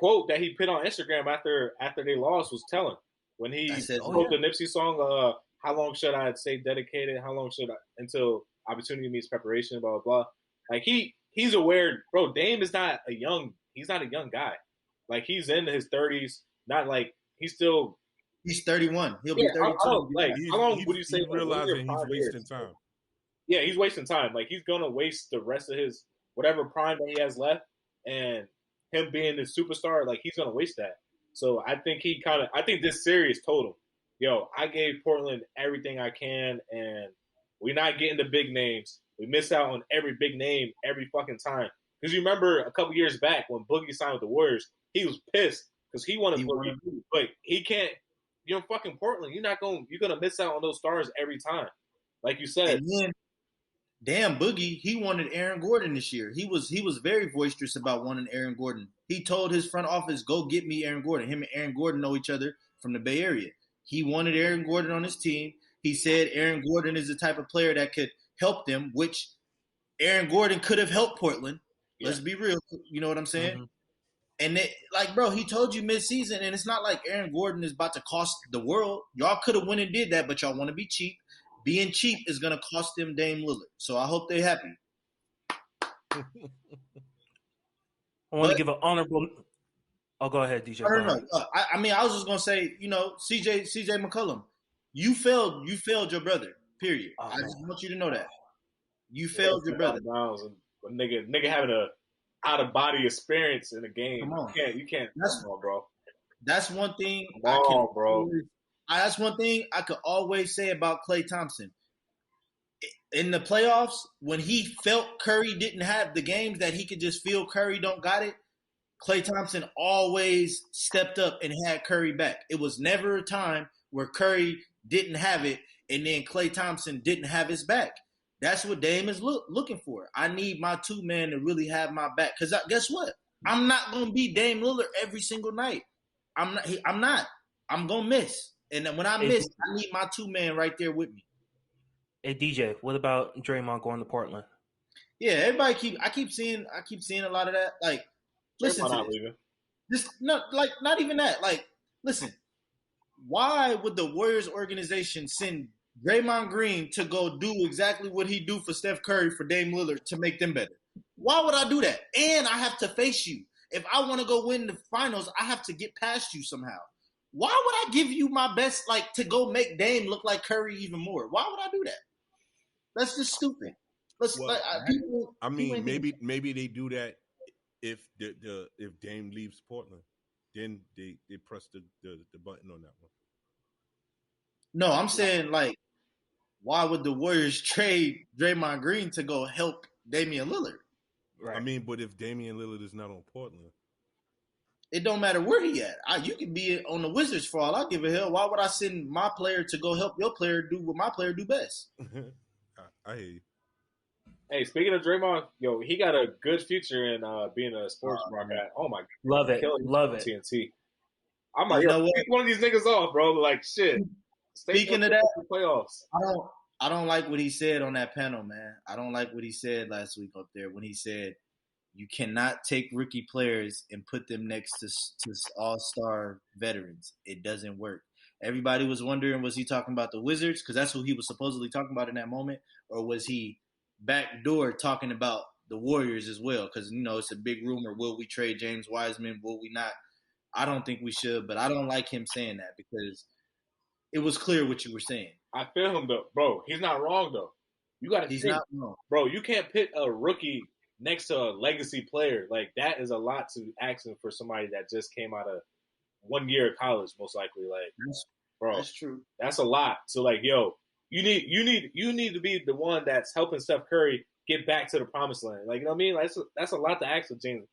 quote that he put on Instagram after they lost was telling. When he wrote the Nipsey song, "How long should I stay dedicated? How long should I until opportunity meets preparation?" Blah blah blah. Like he's aware, bro. Dame is not a young guy. Like he's in his 30s. Not like he's 31. He'll be 32. Like how long would you say? Realizing he's wasting time. Yeah, he's wasting time. Like, he's going to waste the rest of his whatever prime that he has left. And him being the superstar, like, he's going to waste that. So, I think I think this series told him, yo, I gave Portland everything I can, and we're not getting the big names. We miss out on every big name every fucking time. Because you remember a couple years back when Boogie signed with the Warriors, he was pissed because he wanted Boogie. But he can't you're in fucking Portland. You're gonna miss out on those stars every time. Like you said. And then, damn, Boogie, he wanted Aaron Gordon this year. He was very boisterous about wanting Aaron Gordon. He told his front office, "Go get me Aaron Gordon." Him and Aaron Gordon know each other from the Bay Area. He wanted Aaron Gordon on his team. He said Aaron Gordon is the type of player that could help them, which Aaron Gordon could have helped Portland. Yeah. Let's be real. You know what I'm saying? Mm-hmm. And they, like, bro, he told you midseason, and it's not like Aaron Gordon is about to cost the world. Y'all could have went and did that, but y'all want to be cheap. Being cheap is going to cost them Dame Lillard. So I hope they're happy. I want to give an honorable – oh, go ahead, DJ. No. I mean, I was just going to say, you know, CJ McCollum, you failed your brother, period. I just want you to know that. You failed your brother. Nigga having a out-of-body experience in a game. Come on. You can't. Come on, bro. That's one thing. Bro. That's one thing I could always say about Klay Thompson. In the playoffs, when he felt Curry didn't have the games that he could just feel Curry don't got it, Klay Thompson always stepped up and had Curry back. It was never a time where Curry didn't have it and then Klay Thompson didn't have his back. That's what Dame is looking for. I need my two man to really have my back. Because guess what? I'm not going to be Dame Lillard every single night. I'm not. I'm going to miss. And then when I miss, I need my two man right there with me. Hey DJ, what about Draymond going to Portland? Yeah, I keep seeing a lot of that. Like, listen to this. Not even that. Like, listen, why would the Warriors organization send Draymond Green to go do exactly what he do for Steph Curry for Dame Lillard to make them better? Why would I do that? And I have to face you. If I want to go win the finals, I have to get past you somehow. Why would I give you my best, like, to go make Dame look like Curry even more? Why would I do that? That's just stupid. Maybe they do that if Dame leaves Portland, then they press the button on that one. No, I'm saying, like, why would the Warriors trade Draymond Green to go help Damian Lillard? Right. I mean, but if Damian Lillard is not on Portland, it don't matter where he at. You can be on the Wizards for all I give a hell. Why would I send my player to go help your player do what my player do best? I hear you. Hey, speaking of Draymond, he got a good future in being a sports broadcast. Oh my god, love it. TNT. I'm like, pick one of these niggas off, bro. Like, shit. Speaking of that, playoffs. I don't like what he said on that panel, man. I don't like what he said last week up there when he said you cannot take rookie players and put them next to all-star veterans. It doesn't work. Everybody was wondering, was he talking about the Wizards? Because that's who he was supposedly talking about in that moment. Or was he backdoor talking about the Warriors as well? Because, it's a big rumor. Will we trade James Wiseman? Will we not? I don't think we should, but I don't like him saying that because it was clear what you were saying. I feel him, though. Bro, he's not wrong, though. You got to He's not wrong. Bro, you can't put a rookie next to a legacy player. Like, that is a lot to ask for somebody that just came out of 1 year of college, most likely. Like, bro, that's true. That's a lot. So, like, you need to be the one that's helping Steph Curry get back to the promised land. Like, you know what I mean? Like, that's a lot to ask of James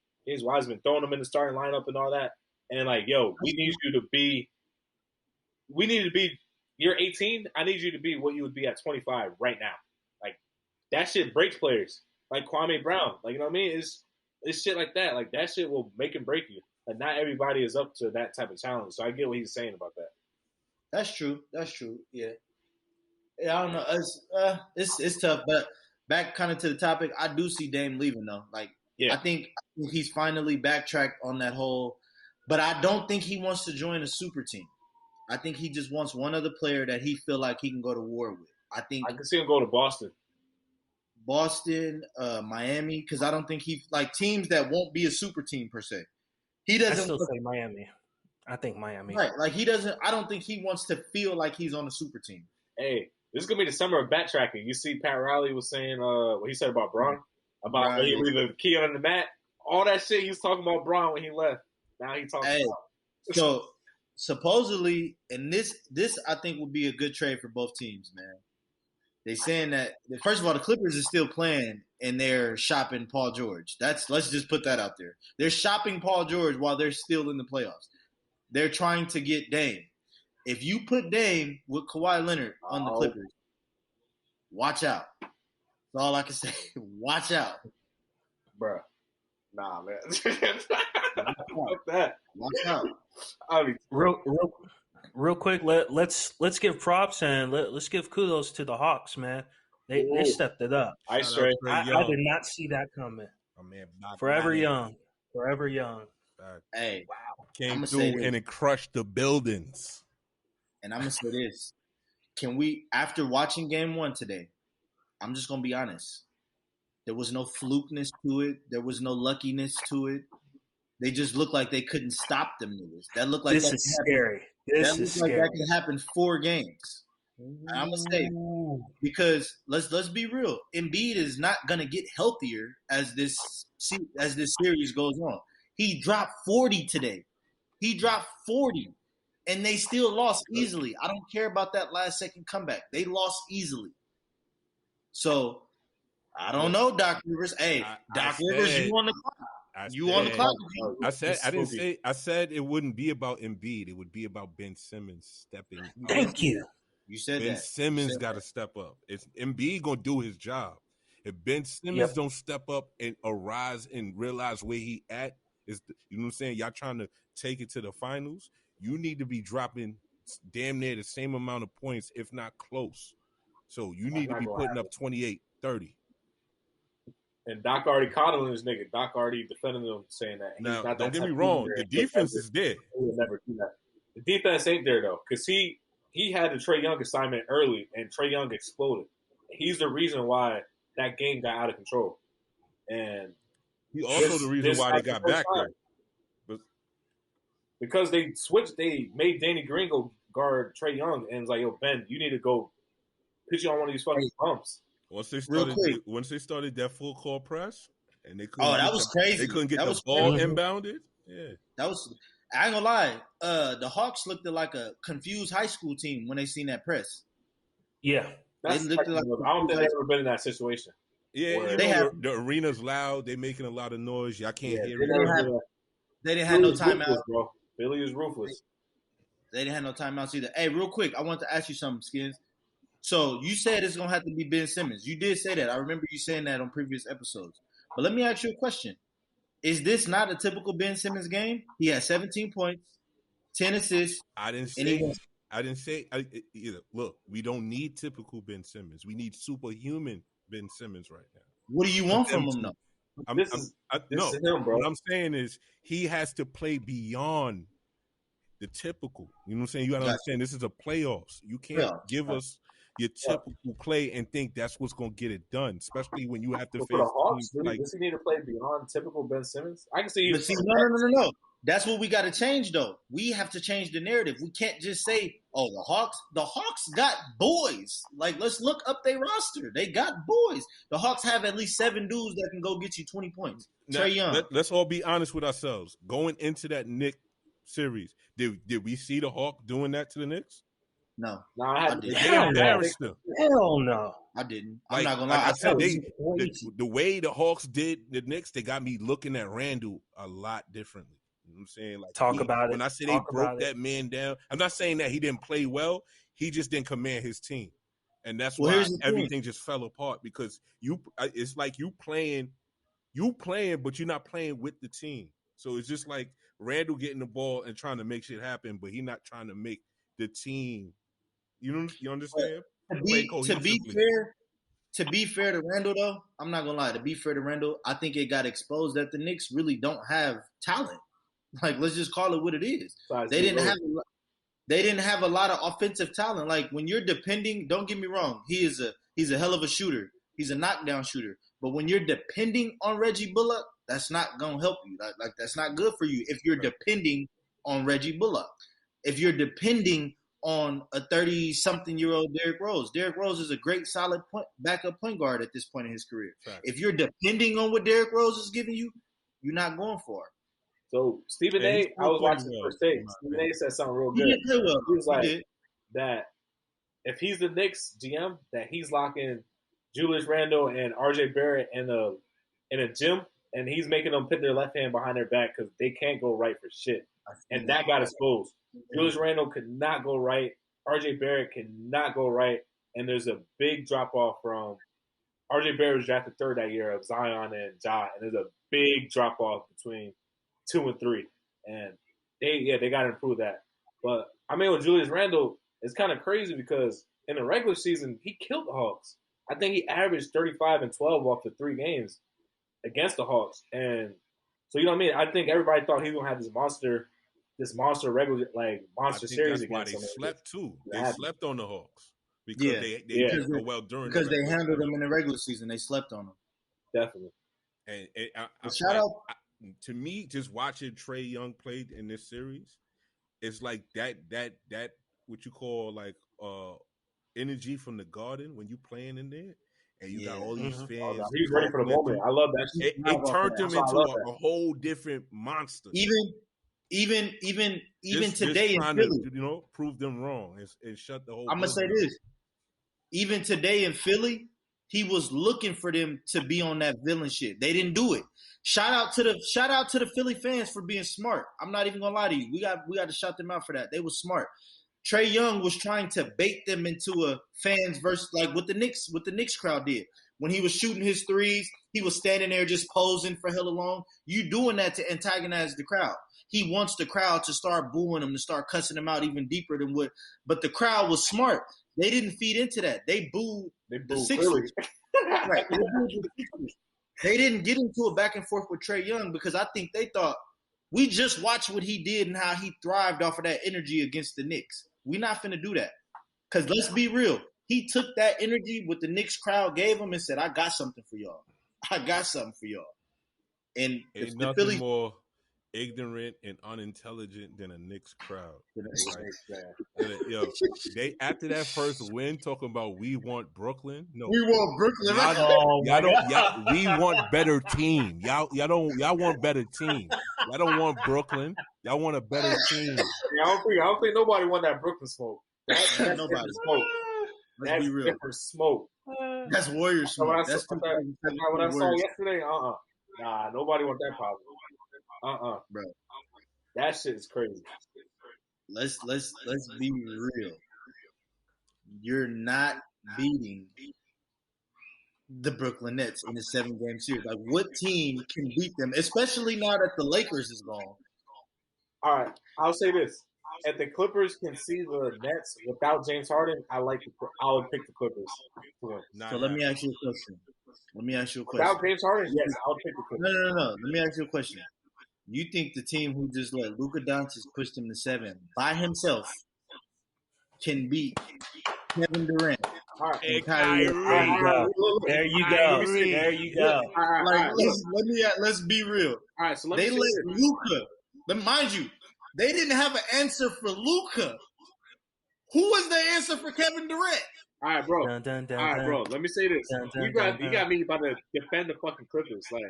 Wiseman, throwing him in the starting lineup and all that. And, like, we need you to be you're 18. I need you to be what you would be at 25 right now. Like, that shit breaks players. Like Kwame Brown. Like, you know what I mean? It's shit like that. Like, that shit will make and break you. Like, not everybody is up to that type of challenge. So I get what he's saying about that. That's true. Yeah. Yeah, I don't know. It's tough. But back kind of to the topic, I do see Dame leaving, though. Like, yeah. I think he's finally backtracked on that whole – but I don't think he wants to join a super team. I think he just wants one other player that he feel like he can go to war with. I can see him go to Boston. Miami, because I don't think he like teams that won't be a super team per se. He doesn't. I still say Miami. I think Miami. Right, like he doesn't. I don't think he wants to feel like he's on a super team. Hey, this is gonna be the summer of backtracking. You see, Pat Riley was saying what he said about Braun, about when he leave the key under the mat. All that shit he was talking about Braun when he left. Now he talking about. So supposedly, and this I think would be a good trade for both teams, man. They saying that first of all, the Clippers are still playing and they're shopping Paul George. Let's just put that out there. They're shopping Paul George while they're still in the playoffs. They're trying to get Dame. If you put Dame with Kawhi Leonard on the Clippers, watch out. That's all I can say. Watch out. Bruh. Nah, man. Fuck that. Watch out. Real quick, let's give props and let's give kudos to the Hawks, man. They stepped it up. I did not see that coming. Oh, man, Forever young. Hey, wow. Came through and it crushed the buildings. And I'm gonna say this: can we, after watching Game 1 today, I'm just gonna be honest. There was no flukeness to it. There was no luckiness to it. They just looked like they couldn't stop them niggas. That looked like this is scary. This is scary. That could happen 4 games. I'm gonna say, because let's be real. Embiid is not gonna get healthier as this series goes on. He dropped 40 today. He dropped 40, and they still lost easily. I don't care about that last second comeback. They lost easily. So I don't know, Doc Rivers. Hey, Doc Rivers, you on the clock. On the clock. I said it wouldn't be about Embiid. It would be about Ben Simmons stepping. Thank you. You said Ben that. Simmons got to step up. It's Embiid gonna do his job. If Ben Simmons don't step up and arise and realize where he at, you know what I'm saying? Y'all trying to take it to the finals. You need to be dropping damn near the same amount of points, if not close. So you need to be putting up 28, 30. And Doc already caught him on his nigga. Doc already defended him, saying that. Now, don't get me wrong. The defense is there. He would never do that. The defense ain't there, though, because he had the Trae Young assignment early, and Trae Young exploded. He's the reason why that game got out of control. And he also the reason why they got back there. Because they switched, they made Danny Green go guard Trae Young, and it's like, yo, Ben, you need to go pitch you on one of these fucking bumps. Once they started that full court press, and they couldn't. Oh, that was crazy. They couldn't get the ball inbounded. Yeah, that was. I ain't gonna lie. The Hawks looked like a confused high school team when they seen that press. Yeah, I don't think they've ever been in that situation. Yeah, the arena's loud. They making a lot of noise. Y'all can't hear it. They didn't have no timeouts, bro. Billy is ruthless. They didn't have no timeouts either. Hey, real quick, I want to ask you something, Skins. So you said it's going to have to be Ben Simmons. You did say that. I remember you saying that on previous episodes. But let me ask you a question. Is this not a typical Ben Simmons game? He had 17 points, 10 assists. I didn't say either. Look, we don't need typical Ben Simmons. We need superhuman Ben Simmons right now. What do you want from him, though? This is him, bro. What I'm saying is he has to play beyond the typical. You know what I'm saying? You got to understand this is a playoffs. You can't give us your typical play and think that's what's going to get it done, especially when you have to face the Hawks. Like, does he need to play beyond typical Ben Simmons? I can see. No. That's what we got to change, though. We have to change the narrative. We can't just say, "Oh, the Hawks got boys." Like, let's look up their roster. They got boys. The Hawks have at least 7 dudes that can go get you 20 points. Trae Young. Let's all be honest with ourselves. Going into that Knicks series, did we see the Hawks doing that to the Knicks? No, I didn't. Hell no, I didn't. I'm not gonna lie. I said the way the Hawks did the Knicks, they got me looking at Randall a lot differently. You know what I'm saying? Like when I say they broke that man down, I'm not saying that he didn't play well. He just didn't command his team, and that's why everything just fell apart. Because it's like you playing, but you're not playing with the team. So it's just like Randall getting the ball and trying to make shit happen, but he's not trying to make the team. You understand? To be fair to Randall, though, I'm not gonna lie. To be fair to Randall, I think it got exposed that the Knicks really don't have talent. Like, let's just call it what it is. They didn't have a lot of offensive talent. Like, when you're depending, don't get me wrong, he's a hell of a shooter. He's a knockdown shooter. But when you're depending on Reggie Bullock, that's not gonna help you. Like that's not good for you if you're depending on Reggie Bullock. If you're depending on a 30-something-year-old Derrick Rose. Derrick Rose is a great, solid backup point guard at this point in his career. Right. If you're depending on what Derrick Rose is giving you, you're not going for it. So, Stephen A., I was watching the first take. Stephen A. said something real good. He was like that if he's the Knicks GM, that he's locking Julius Randle and RJ Barrett in a gym, and he's making them put their left hand behind their back because they can't go right for shit. And that got exposed. Julius Randle could not go right. RJ Barrett cannot go right. And there's a big drop off from RJ Barrett was drafted third that year of Zion and Ja, and there's a big drop off between 2 and 3. And they got to improve that. But I mean, with Julius Randle, it's kind of crazy because in the regular season, he killed the Hawks. I think he averaged 35 and 12 off the 3 games against the Hawks. And so, you know what I mean? I think everybody thought he was going to have this monster regular, monster series against them. They slept too. They slept on the Hawks because they did so well during because they handled them in the regular season. They slept on them. Definitely. And shout out to me, just watching Trae Young play in this series, it's like that what you call like energy from the Garden when you playing in there. And you got all these fans. He's ready for the moment. I love that. It turned him into a whole different monster. Even today in trying Philly, to, prove them wrong and shut the whole. I'm gonna say this. Even today in Philly, he was looking for them to be on that villain shit. They didn't do it. Shout out to the Philly fans for being smart. I'm not even gonna lie to you. We got to shout them out for that. They were smart. Trae Young was trying to bait them into a fans versus like what the Knicks crowd did. When he was shooting his threes, he was standing there just posing for hella long. You doing that to antagonize the crowd. He wants the crowd to start booing him, to start cussing him out even deeper than what. But the crowd was smart. They didn't feed into that. They booed the Sixers. Right. They didn't get into a back and forth with Trae Young because I think they thought we just watched what he did and how he thrived off of that energy against the Knicks. We're not finna do that. Because let's be real. He took that energy what the Knicks crowd gave him and said, I got something for y'all. I got something for y'all. And ain't nothing more ignorant and unintelligent than a Knicks crowd. Yo, they after that first win talking about we want Brooklyn. No, we want Brooklyn. We want better team. Y'all want better team. Y'all don't want Brooklyn. Y'all want a better team. I don't think nobody want that Brooklyn smoke. That's nobody smoke. Let's be real. Smoke. That's Warrior smoke. What I saw yesterday, nah, nobody want that problem. Bro. That shit is crazy. Let's be real. You're not beating the Brooklyn Nets in a 7-game series. Like, what team can beat them? Especially now that the Lakers is gone. All right, I'll say this: if the Clippers can see the Nets without James Harden, I would pick the Clippers to win. So let me ask you a question. Without James Harden, yes, I would pick the Clippers. No. Let me ask you a question. You think the team who just let Luka Doncic push them to 7 by himself can beat Kevin Durant? All right. And Kyrie. There you go. Like, let's be real. All right, so they let Luka. But mind you, they didn't have an answer for Luka. Who was the answer for Kevin Durant? All right, bro. Bro. Let me say this. You got me about to defend the fucking Clippers. Like,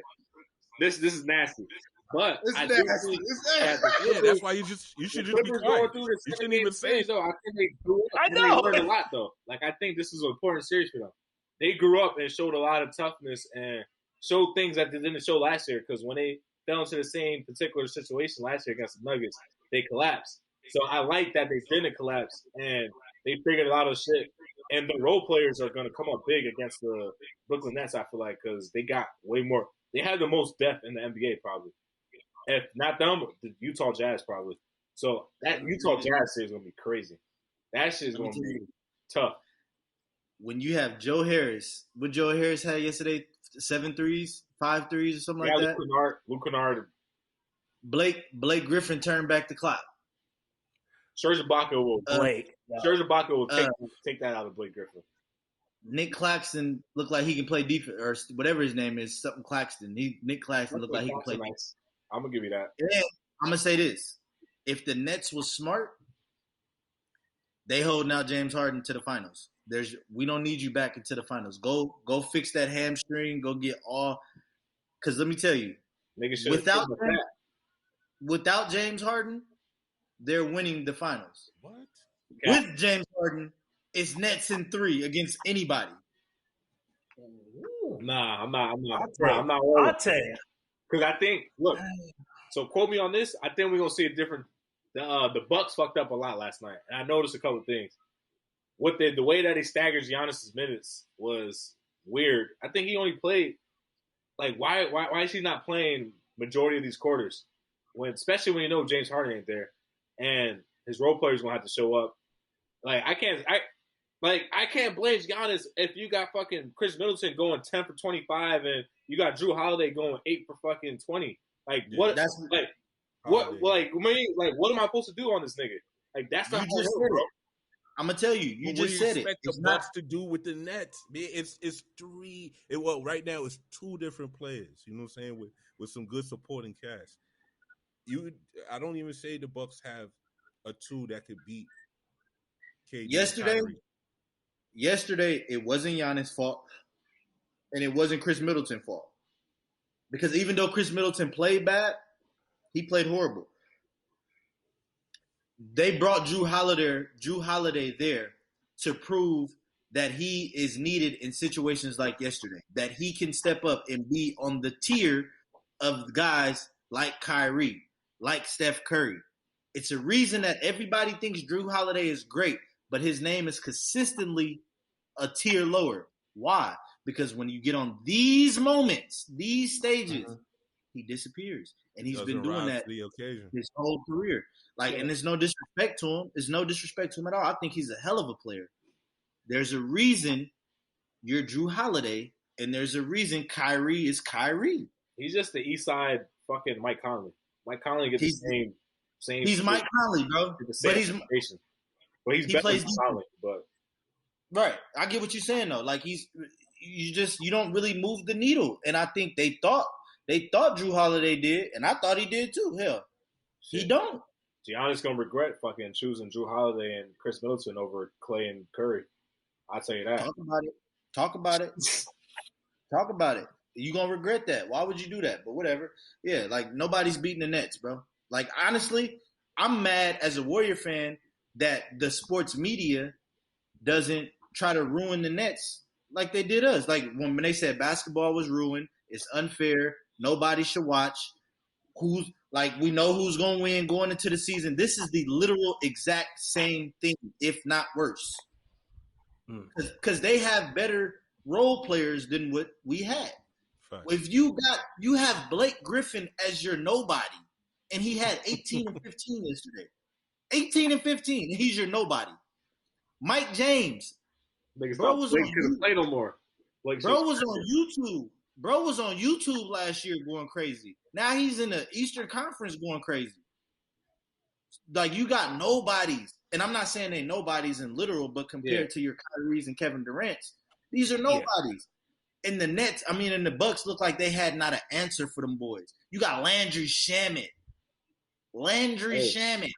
this is nasty. But I do think that's why you should just be quiet. You shouldn't even say it. Though. I think they grew up and they learned a lot, though. Like, I think this is an important series for them. They grew up and showed a lot of toughness and showed things that they didn't show last year. Because when they fell into the same particular situation last year against the Nuggets, they collapsed. So I like that they didn't collapse and they figured a lot of shit. And the role players are going to come up big against the Brooklyn Nets, I feel like, because they got way more. They had the most depth in the NBA, probably. If not them, the Utah Jazz, probably. So that Utah Jazz series is going to be crazy. That shit is going to be tough. When you have Joe Harris, what Joe Harris had yesterday, 7 threes, 5 threes, or something like that? Luke Kennard. Blake Griffin turned back the clock. Serge Ibaka will take that out of Blake Griffin. Nick Claxton looked like he can play defense, or whatever his name is, something Claxton. Nick Claxton looked like he can play defense. I'm going to give you that. And I'm going to say this. If the Nets was smart, they holding out James Harden to the finals. We don't need you back into the finals. Go fix that hamstring. Go get all – because let me tell you, without James Harden, they're winning the finals. What? Okay. With James Harden, it's Nets in 3 against anybody. Nah, I'm not worried. I'll tell you. Because I think, look, so quote me on this, I think we're going to see a different the Bucks fucked up a lot last night, and I noticed a couple of things. What the way that he staggers Giannis's minutes was weird. I think he only played like why is he not playing majority of these quarters when especially when you know James Harden ain't there and his role players gonna have to show up. Like I can't blame Giannis if you got fucking Chris Middleton going 10 for 25 and you got Drew Holiday going 8 for fucking 20. Like what? That's like what? Like what am I supposed to do on this nigga? Like that's not you just hard, bro. I'm gonna tell you. You just said it. The Bucks to do with the Nets, man. It's three. Right now it's two different players. You know what I'm saying? With some good supporting cast. I don't even say the Bucks have a two that could beat KD. Yesterday it wasn't Giannis' fault, and it wasn't Chris Middleton's fault. Because even though Chris Middleton played bad, he played horrible. They brought Drew Holiday there to prove that he is needed in situations like yesterday, that he can step up and be on the tier of guys like Kyrie, like Steph Curry. It's a reason that everybody thinks Drew Holiday is great, but his name is consistently a tier lower. Why? Because when you get on these moments, these stages, he disappears. And he's been doing that his whole career. And there's no disrespect to him. There's no disrespect to him at all. I think he's a hell of a player. There's a reason you're Drew Holiday, and there's a reason Kyrie is Kyrie. He's just the East Side fucking Mike Conley. Mike Conley gets the same. He's Mike Conley, bro. But he's better than Conley. But right, I get what you're saying though. Like you don't really move the needle, and I think they thought Drew Holiday did, and I thought he did too. Hell, he don't. Giannis gonna regret fucking choosing Drew Holiday and Chris Middleton over Clay and Curry. I'll tell you that. Talk about it. You gonna regret that. Why would you do that? But whatever. Yeah, nobody's beating the Nets, bro. Honestly, I'm mad as a Warrior fan that the sports media doesn't try to ruin the Nets like they did us. When they said basketball was ruined, it's unfair, nobody should watch. We know who's gonna win going into the season. This is the literal exact same thing, if not worse. Because they have better role players than what we had. Fact. If you have Blake Griffin as your nobody, and he had 18 and 15 yesterday. 18 and 15, and he's your nobody. Mike James, bro was on YouTube. Bro was on YouTube last year going crazy. Now he's in the Eastern Conference going crazy. You got nobodies. And I'm not saying they nobodies in literal, but compared to your Kyries and Kevin Durant's, these are nobodies. And the Nets, and the Bucks look like they had not an answer for them boys. You got Landry Shamet. Shamet.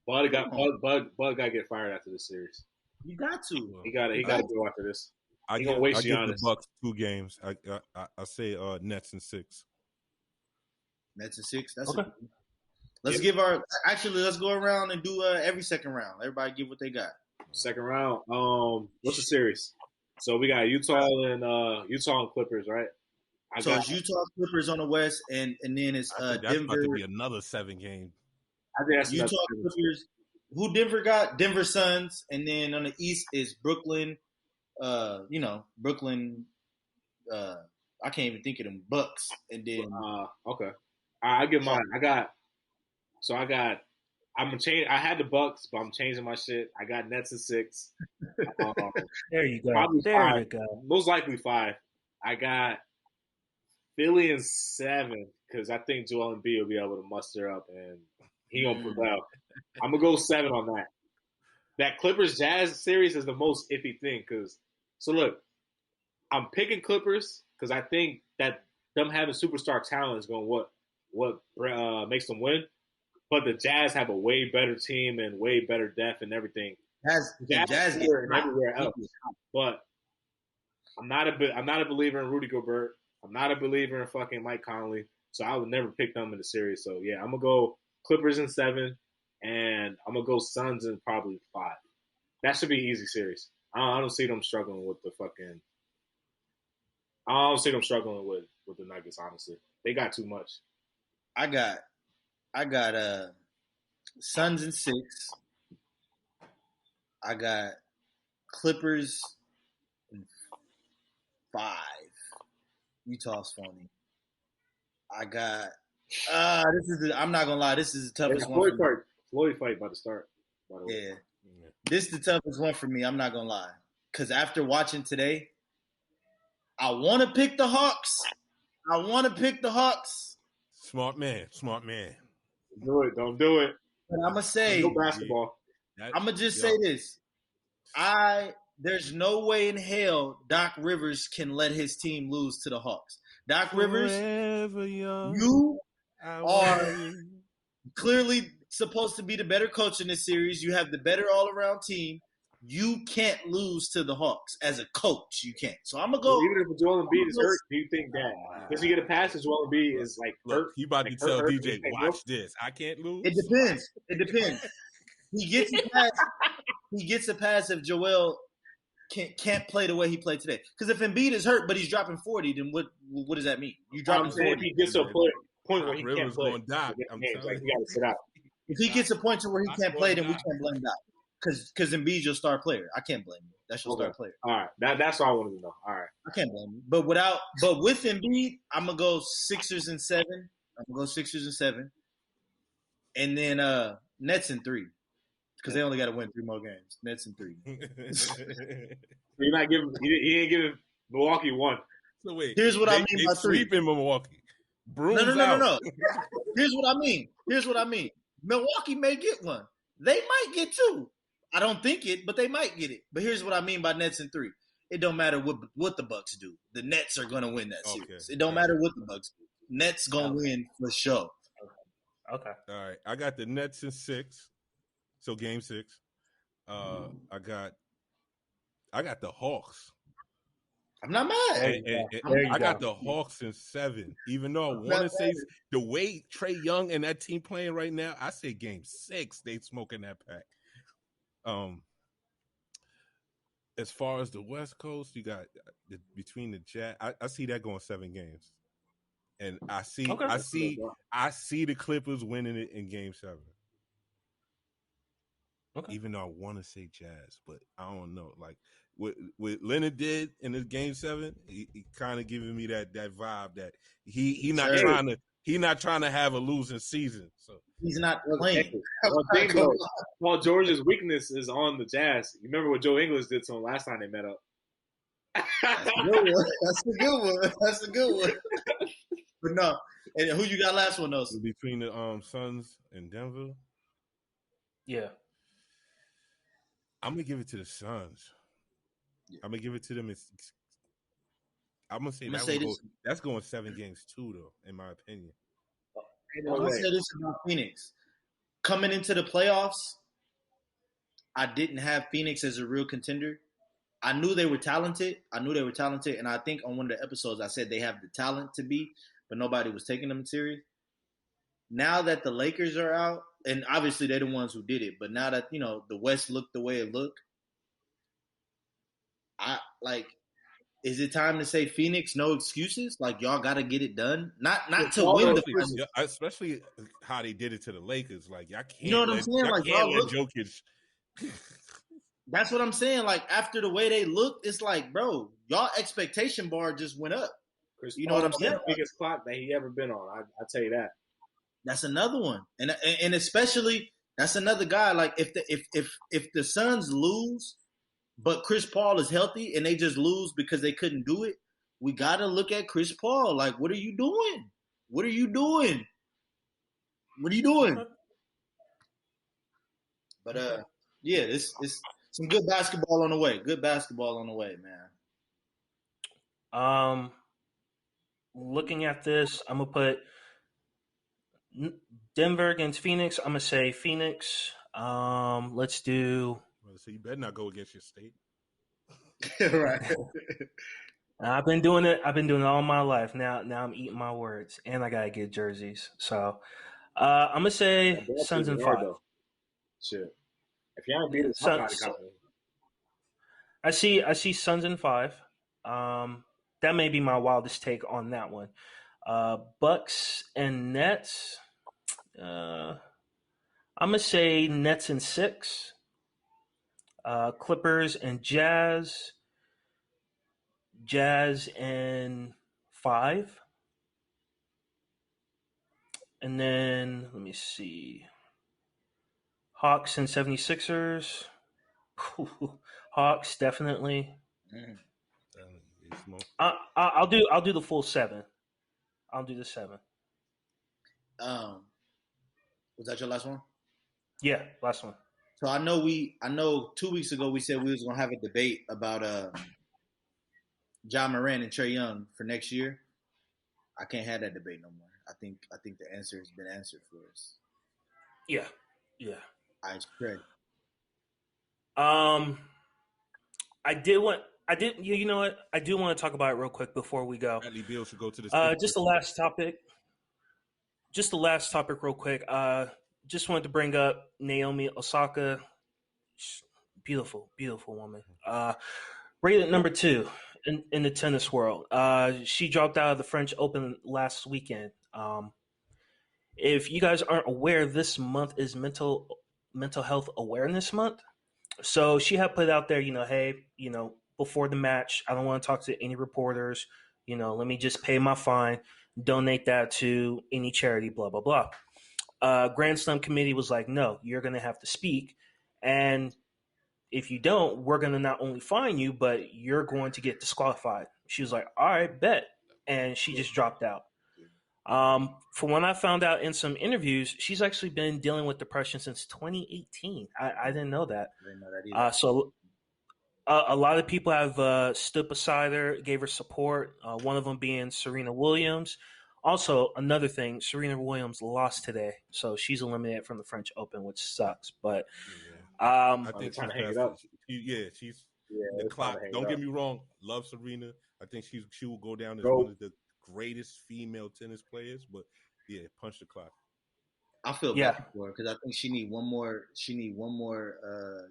Bud got to get fired after this series. You got to. He got to go after this. I give the Bucks 2 games. I say Nets in 6. Nets in 6. That's okay. Let's go around and do every second round. Everybody give what they got. Second round. What's the series? So we got Utah and Clippers, right? It's Utah Clippers on the West, and then it's that's Denver. About to be another 7 game. I think that's Utah Clippers. Who Denver got? Denver Suns, and then on the East is Brooklyn. Brooklyn. I can't even think of them Bucks, and then okay. I give mine. I'm gonna change. I had the Bucks, but I'm changing my shit. I got Nets in 6. There you go. Probably there 5. you go. Most likely 5. I got Philly in 7 because I think Joel Embiid will be able to muster up and he gonna prevail. I'm gonna go 7 on that. That Clippers Jazz series is the most iffy thing look, I'm picking Clippers because I think that them having superstar talent is going what makes them win. But the Jazz have a way better team and way better depth and everything. Jazz and everywhere else. But I'm not a believer in Rudy Gobert. I'm not a believer in fucking Mike Conley. So I would never pick them in the series. So yeah, I'm gonna go Clippers in 7, and I'm gonna go Suns in probably 5. That should be an easy series. I don't see them struggling with the fucking. I don't see them struggling with the Nuggets. Honestly, they got too much. I got Suns in 6. I got Clippers in 5. Utah's phony. I got. I'm not gonna lie. This is the toughest one. Floyd fight about to start. By the way. Yeah. This is the toughest one for me. I'm not gonna lie. Because after watching today, I want to pick the Hawks. Smart man. Do it. Don't do it. But I'm gonna say no basketball. I'm gonna just say this. There's no way in hell Doc Rivers can let his team lose to the Hawks. Doc Rivers, you are clearly supposed to be the better coach in this series. You have the better all-around team. You can't lose to the Hawks as a coach. You can't. So I'm gonna go. Even if Joel Embiid is hurt, do you think that does he get a pass? As Joel Embiid is like hurt. Look, he about to tell DJ, watch this. I can't lose. It depends. He gets a pass if Joel can't play the way he played today. Because if Embiid is hurt but he's dropping 40, then what does that mean? You dropping 40. If he gets to a point where he can't play, going Doc. I'm telling like, you got to sit out. If he gets a point to where he can't play, then we can't blame Doc. Because Embiid's your star player. I can't blame him. That's your star player. All right. That's all I wanted to know. All right. I can't blame him. But with Embiid, I'm gonna go Sixers in 7. And then Nets in 3. Because they only got to win 3 more games. Nets in 3. You're not giving. He ain't giving Milwaukee 1. So wait. Here's what I mean by 3. Sweeping Milwaukee. No. Here's what I mean. Milwaukee may get 1. They might get 2. I don't think it, but they might get it. But here's what I mean by Nets in 3. It don't matter what the Bucks do. The Nets are gonna win that series. It don't matter what the Bucks do. Nets gonna win for sure. Okay. All right. I got the Nets in 6. So game 6. I got the Hawks. I'm not mad. I got the Hawks in 7. Even though I want to say the way Trae Young and that team playing right now, I say game 6 they smoking that pack. As far as the West Coast, you got between the Jazz. I see that going 7 games, and I see the Clippers winning it in game 7. Okay. Even though I want to say Jazz, but I don't know. Like what Leonard did in this game 7, he kind of giving me that vibe that he not trying to have a losing season. So he's not playing. Paul George's weakness is on the Jazz. You remember what Joe Ingles did to him last time they met up? That's a good one. But no, and who you got last one though? Between the Suns and Denver. Yeah. I'm gonna give it to the Suns. Yeah. I'm gonna give it to them. I'm gonna say that's going 7 games too, though, in my opinion. I'm gonna say this about Phoenix. Coming into the playoffs, I didn't have Phoenix as a real contender. I knew they were talented, and I think on one of the episodes I said they have the talent to be, but nobody was taking them serious. Now that the Lakers are out, and obviously they're the ones who did it, but now that, the West looked the way it looked, is it time to say Phoenix, no excuses? Like, y'all got to get it done? Not to win the finals. Especially how they did it to the Lakers. Like, y'all can't. You know what I'm saying? Like, y'all look, Jokic. That's what I'm saying. Like, after the way they looked, it's like, bro, y'all expectation bar just went up. You know what I'm saying? The biggest clock that he ever been on. I tell you that. That's another one, and especially that's another guy. Like if the Suns lose, but Chris Paul is healthy and they just lose because they couldn't do it, we gotta look at Chris Paul. Like, what are you doing? But yeah, it's some good basketball on the way. Man. Looking at this, I'm gonna put Denver against Phoenix. I'm gonna say Phoenix. Let's do. So you better not go against your state. Right. I've been doing it all my life. Now I'm eating my words, and I gotta get jerseys. So I'm gonna say Suns in 5. Shit. If you haven't beat it, I see Suns in 5. That may be my wildest take on that one. Bucks and Nets. I'm I'm gonna say Nets in 6, Clippers and Jazz, Jazz in 5, and then let me see, Hawks and 76ers. Hawks definitely. I'll do the full 7. I'll do the 7. Was that your last one? Yeah, last one. So I know 2 weeks ago we said we was gonna have a debate about John Moran and Trae Young for next year. I can't have that debate no more. I think the answer has been answered for us. Yeah. I agree. You know what? I do want to talk about it real quick before we go. Bradley Beal should go to the just the last topic. Just the last topic real quick. Just wanted to bring up Naomi Osaka. Beautiful, beautiful woman. Rated number 2 in the tennis world. She dropped out of the French Open last weekend. If you guys aren't aware, this month is mental health awareness month. So she had put out there, hey, before the match, I don't want to talk to any reporters. Let me just pay my fine, donate that to any charity, blah, blah, blah. Grand Slam committee was like, no, you're going to have to speak. And if you don't, we're going to not only fine you, but you're going to get disqualified. She was like, all right, bet. And she just dropped out. From when I found out in some interviews, she's actually been dealing with depression since 2018. I didn't know that. I didn't know that either. So a lot of people have stood beside her, gave her support, one of them being Serena Williams. Also, another thing, Serena Williams lost today, so she's eliminated from the French Open, which sucks. But I think trying to hang she's it up. she's the clock. Don't get me wrong, love Serena. I think she will go down as Go. one of the greatest female tennis players. But yeah, punch the clock. I feel bad for her because I think she need one more. She need one more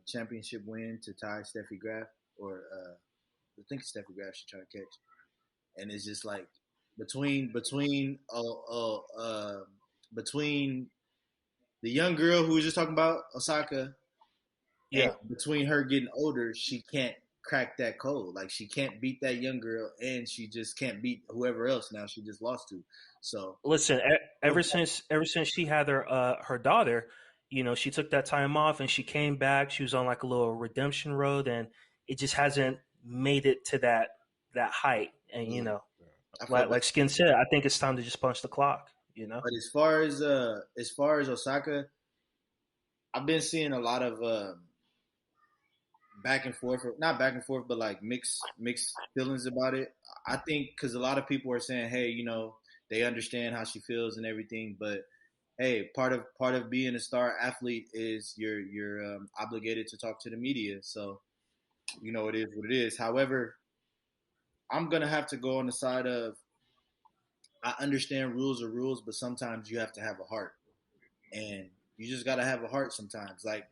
championship win to tie Steffi Graf, or I think it's Steffi Graf she's trying to catch. And it's just like between the young girl who we was just talking about, Osaka, and between her getting older, she can't crack that code. Like she can't beat that young girl, and she just can't beat whoever else now she just lost to. So listen, ever since she had her daughter, she took that time off and she came back. She was on like a little redemption road, and it just hasn't made it to that height. And like Skin said, I think it's time to just punch the clock. But as far as Osaka, I've been seeing a lot of back and forth, not back and forth, but like mixed feelings about it. I think because a lot of people are saying, hey, they understand how she feels and everything, but hey, part of being a star athlete is you're obligated to talk to the media. So it is what it is. However, I'm gonna have to go on the side of I understand rules are rules, but sometimes you have to have a heart, and you just gotta have a heart sometimes. Like,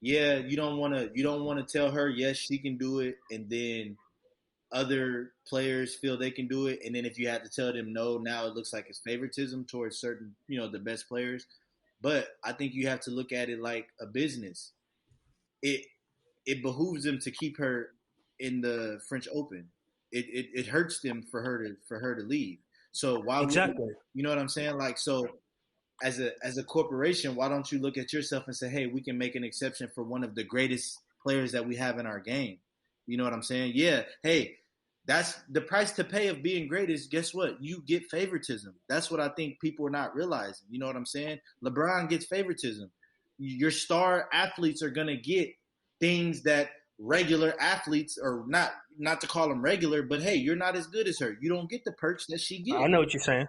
yeah, you don't want to tell her yes she can do it, and then other players feel they can do it, and then if you have to tell them no, now it looks like it's favoritism towards certain the best players. But I think you have to look at it like a business. It behooves them to keep her in the French Open. It hurts them for her to leave. So why exactly? You know what I'm saying? Like, so as a corporation, why don't you look at yourself and say, hey, we can make an exception for one of the greatest players that we have in our game. You know what I'm saying? Yeah. Hey, that's the price to pay of being great is, guess what? You get favoritism. That's what I think people are not realizing. You know what I'm saying? LeBron gets favoritism. Your star athletes are going to get things that regular athletes, or not to call them regular, but hey, you're not as good as her. You don't get the perks that she gets. I know what you're saying.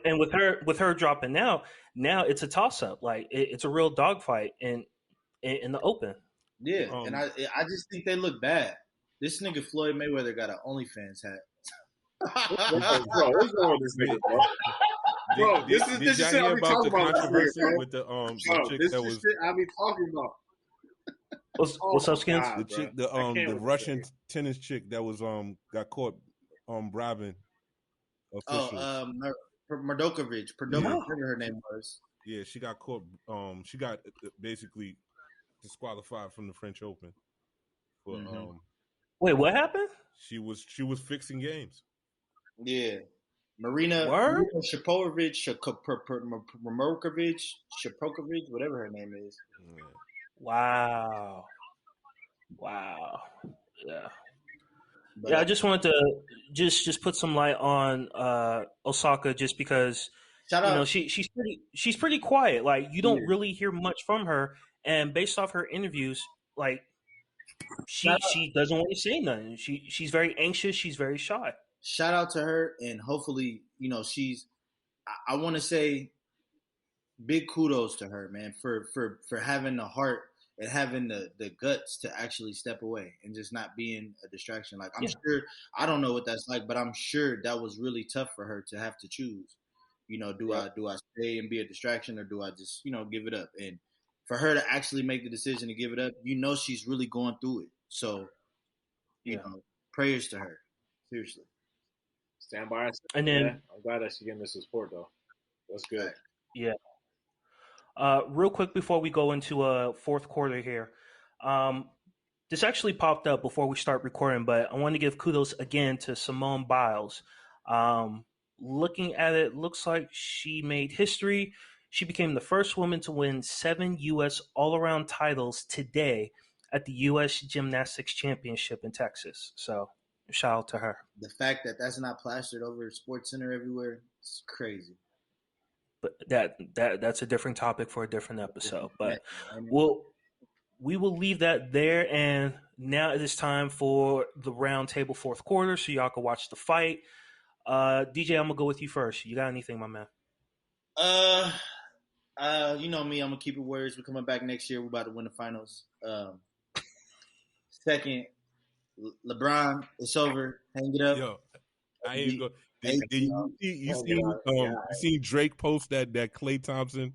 And with her dropping now it's a toss up. Like it's a real dogfight in the Open. Yeah, and I just think they look bad. This nigga Floyd Mayweather got an OnlyFans hat. Bro, what's wrong with this nigga, bro? Bro, this is shit I be talking about. Controversy with the chick this that is was shit I be talking about. What's up, Skins? God, the chick, the Russian tennis chick that was got caught bribing officials. Murdokovich, whatever her name was. Yeah, she got caught. She got basically disqualified from the French Open. For Wait, what happened? she was fixing games. Yeah. Marina Shaporovich, Shapokovich, whatever her name is. Yeah. Wow. Yeah. But, Yeah, I just wanted to just put some light on Osaka, just because shout out. she's pretty quiet. Like, you don't really hear much from her, and based off her interviews, like she doesn't want to say nothing. She's very anxious. She's very shy. Shout out to her, and hopefully, she's. I want to say big kudos to her, man, for having the heart and having the guts to actually step away and just not being a distraction. Like, I'm sure, I don't know what that's like, but I'm sure that was really tough for her to have to choose. Do I stay and be a distraction, or do I just, give it up? And for her to actually make the decision to give it up, she's really going through it. So, prayers to her. Seriously. Stand by her. And then I'm glad that she's getting the support, though. That's good. Yeah. Real quick before we go into fourth quarter here, this actually popped up before we start recording, but I want to give kudos again to Simone Biles. Looking at it, looks like she made history. She became the first woman to win 7 U.S. all-around titles today at the U.S. Gymnastics Championship in Texas. So, shout out to her. The fact that that's not plastered over Sports Center everywhere is crazy. But that's a different topic for a different episode. But we will leave that there. And now it is time for the round table fourth quarter, so y'all can watch the fight. DJ, I'm gonna go with you first. You got anything, my man? You know me, I'm gonna keep it Warriors. We're coming back next year. We're about to win the finals. Second, LeBron, it's over. Hang it up. Yo, I ain't go. You seen Drake post that Klay Thompson?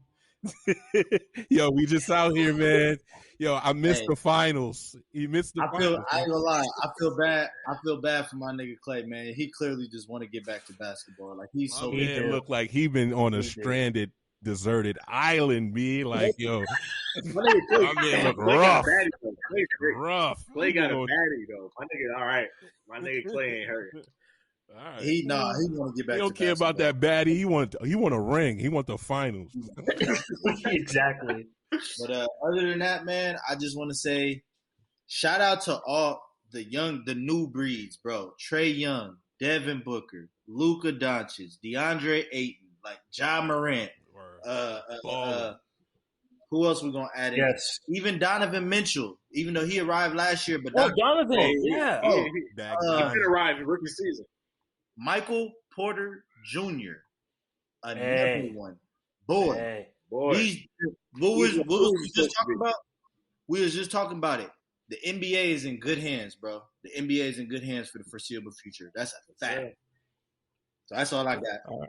Yo, we just out here, man. Yo, I missed the finals. He missed the finals. I ain't gonna lie. I feel bad. I feel bad for my nigga Klay, man. He clearly just want to get back to basketball. Like, he's so. Man, look like he been on a stranded, deserted island. Be like, yo, my man look rough. Rough. Klay got a baddie though. My nigga, all right. My nigga Klay ain't hurt. All right. He want to get back. He don't care about that baddie. He want a ring. He want the finals. Exactly. But other than that, man, I just want to say, shout out to all the new breeds, bro. Trae Young, Devin Booker, Luka Doncic, DeAndre Ayton, like Ja Morant. Who else we gonna add in? Yes. Even Donovan Mitchell, even though he arrived last year, but Donovan, he did arrive in rookie season. Michael Porter Jr., another one. Boy. What was we just talking about? We was just talking about it. The NBA is in good hands, bro. The NBA is in good hands for the foreseeable future. That's a fact. So that's all I got. All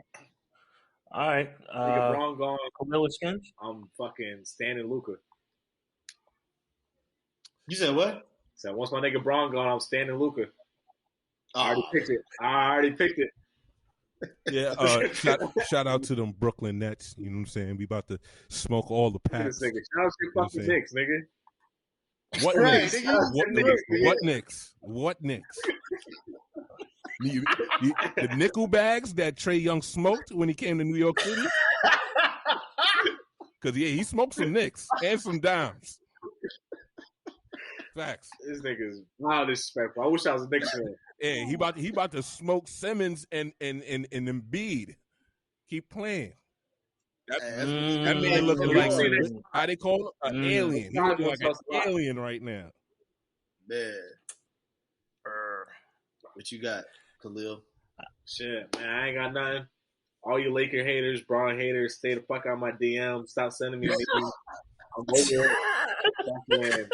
right. Nigga Braun gone. Camilla Skins? I'm fucking standing Luka. You said what? So once my nigga Braun gone, I'm standing Luka. I already picked it. Yeah, shout out to them Brooklyn Nets. You know what I'm saying? We about to smoke all the packs. Shout out to your fucking Knicks, nigga. What Knicks? What Knicks? What Knicks? The nickel bags that Trae Young smoked when he came to New York City? Because, he smoked some Knicks and some dimes. Facts. This nigga's wild disrespectful. I wish I was a Knicks fan. Yeah, he about to smoke Simmons and Embiid. Keep playing. That man looking like how they call it? An alien. He looking like an alien right now. Man. What you got, Khalil? Shit, man, I ain't got nothing. All you Laker haters, Braun haters, stay the fuck out of my DM. Stop sending me memes. I'm over it.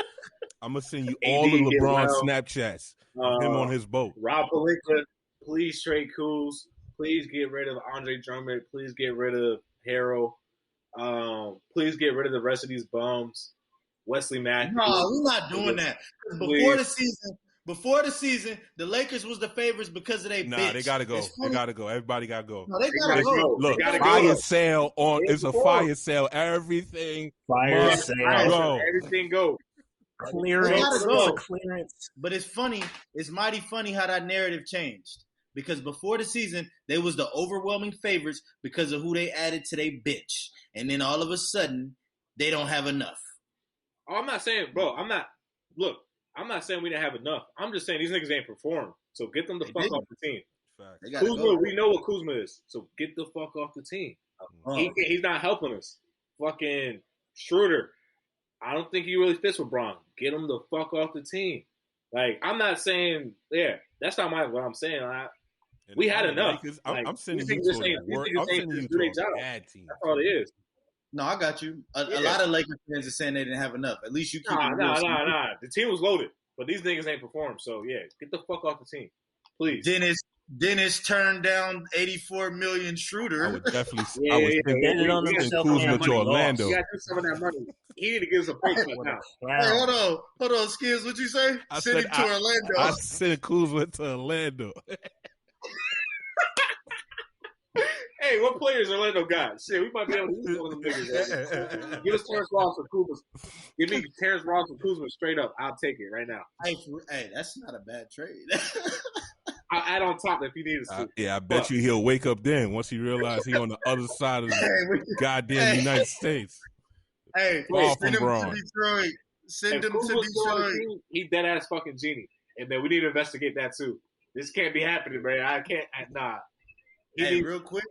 I'm gonna send you all of LeBron Snapchats of him on his boat. Rob Pelinka, please trade Kuz. Please get rid of Andre Drummond. Please get rid of Harrell. Please get rid of the rest of these bums. Wesley Matthews. No, we're not doing that. before the season, the Lakers was the favorites because of their bitch. Nah, they gotta go. They gotta go. Everybody gotta go. No, they gotta go. Look, They gotta fire go. sale on. It's a fire sale. Everything must go. Everything go. Clearance. Go. Clearance. But it's funny. It's mighty funny how that narrative changed. Because before the season, they was the overwhelming favorites because of who they added to their bitch. And then all of a sudden, they don't have enough. Oh, I'm not saying, bro. I'm not saying we didn't have enough. I'm just saying these niggas ain't performed. So get them the fuck off the team. Kuzma, we know what Kuzma is. So get the fuck off the team. He's not helping us. Fucking Schroeder. I don't think he really fits with Braun. Get him the fuck off the team. Like, I'm not saying, that's not what I'm saying. We had enough. I'm sending you to a bad team. That's all it is. No, I got you. A lot of Lakers fans are saying they didn't have enough. At least you keep it real. Nah. The team was loaded, but these niggas ain't performed. So, get the fuck off the team. Please. Dennis turned down $84 million Schroeder. I would definitely send Kuzma to Orlando. You got to do some of that money. He need to give us a break right now. Hey, hold on, Skills. What you say? Send him to Orlando. I sent Kuzma to Orlando. Hey, what players Orlando got? Shit, we might be able to use one of them niggas. Give us Terrence Ross or Kuzma. Give me Terrence Ross or Kuzma straight up. I'll take it right now. Hey, that's not a bad trade. I'll add on top if he needs to. I bet you he'll wake up then once he realizes he's on the other side of the goddamn United States. Hey, send him to Detroit. Send him to Detroit. He dead ass fucking genie, and then we need to investigate that too. This can't be happening, man. I can't. Nah. Real quick.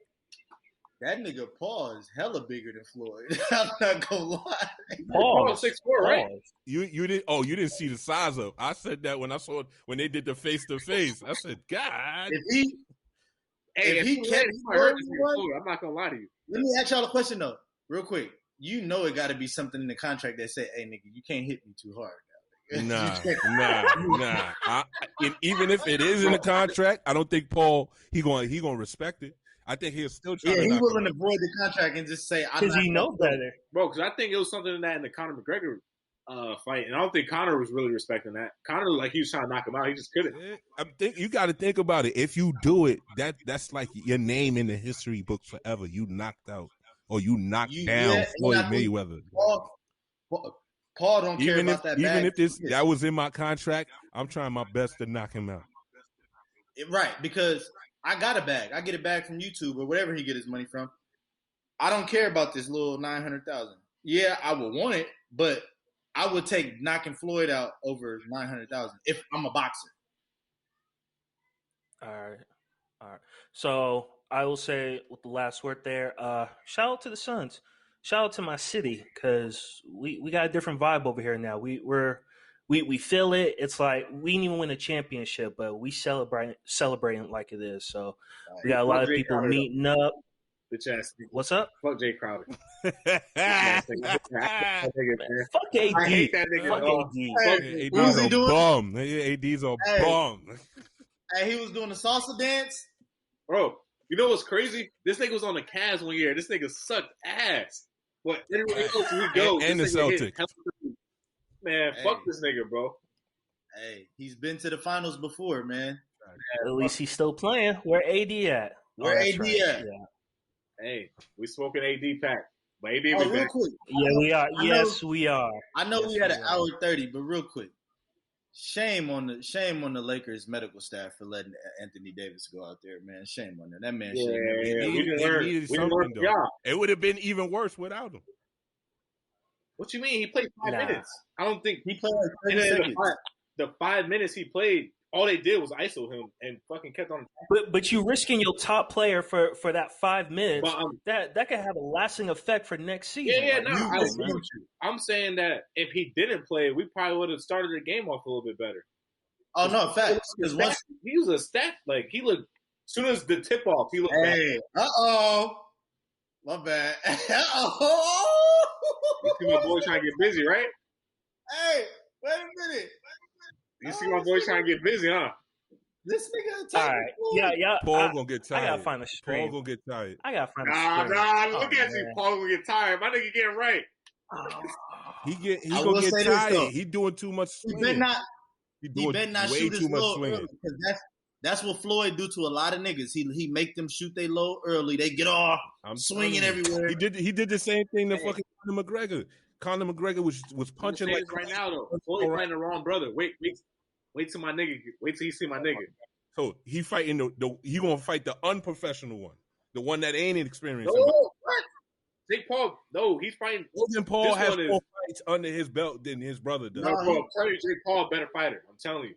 That nigga Paul is hella bigger than Floyd. I'm not gonna lie. Paul 6'4", right? You didn't see the size of. I said that when they did the face to face. I said, God. If he can't, I'm not gonna lie to you. Let me ask y'all a question though, real quick. You know it got to be something in the contract that say, "Hey, nigga, you can't hit me too hard." Nah. Even if it is in the contract, I don't think Paul he gonna respect it. I think he'll still try. Yeah, he's willing to void the contract and just say, "Because you know better, bro." Because I think it was something in that in the Conor McGregor fight, and I don't think Conor was really respecting that. Conor, like, he was trying to knock him out, he just couldn't. I think you got to think about it. If you do it, that's like your name in the history book forever. You knocked out or you knocked down Floyd Mayweather. Paul don't care about that. Even if that was in my contract, I'm trying my best to knock him out. Right, because I got a bag. I get a bag from YouTube or whatever he get his money from. I don't care about this little $900,000. Yeah, I would want it, but I would take knocking Floyd out over $900,000 if I'm a boxer. All right. So I will say with the last word there. Shout out to the Suns. Shout out to my city because we got a different vibe over here now. We feel it. It's like we didn't even win a championship, but we celebrating like it is. So we got a lot of people meeting up. Bitch ass. What's up? Fuck Jay Crowder. Fuck AD. I hate that nigga. Fuck AD. AD's a bum. AD's a bum. Hey, he was doing the salsa dance. Bro, you know what's crazy? This nigga was on the Cavs one year. This nigga sucked ass. But anywhere else we go, and the Celtics. Man, fuck this nigga, bro. Hey, he's been to the finals before, man. At least he's still playing. Where AD at? Where AD at? Yeah. Hey, we smoking AD pack. But AD real back. quick. Yeah, we are. Yes, we are. I know we had an hour 30, but real quick. Shame on the Lakers medical staff for letting Anthony Davis go out there, man. Shame on them. That man should have never. It would have been even worse without him. What you mean? He played 5 minutes. I don't think he played like 30 seconds. The 5 minutes he played, all they did was ISO him and fucking kept on. But you risking your top player for that 5 minutes. That could have a lasting effect for next season. Yeah, I'm saying that if he didn't play, we probably would have started the game off a little bit better. Oh no, facts. Because once he was a stat, like he looked. As soon as the tip off, he looked. Hey, my bad. You see my boy trying to get busy, right? Hey, wait a minute. You see my boy trying to get busy, huh? This nigga. All right. Yeah. Paul gonna get tired. I gotta find a stream. Paul gonna get tired. I gotta find a stream. Nah. Look at you. Paul gonna get tired. My nigga getting right. He gonna get tired. He doing too much. He better not way shoot his too much load swinging. early because that's what Floyd do to a lot of niggas. He make them shoot their load early. They get off swinging everywhere. He did the same thing to fucking Conor McGregor. Conor McGregor was punching like right now though. Floyd fighting the wrong brother. Wait till my nigga. Wait till you see my nigga. So he fighting he gonna fight the unprofessional one, the one that ain't experienced. No, what? Jake Paul. No, he's fighting. Logan Paul has more fights under his belt than his brother does. No, bro, I'm telling you, Jake Paul a better fighter. I'm telling you,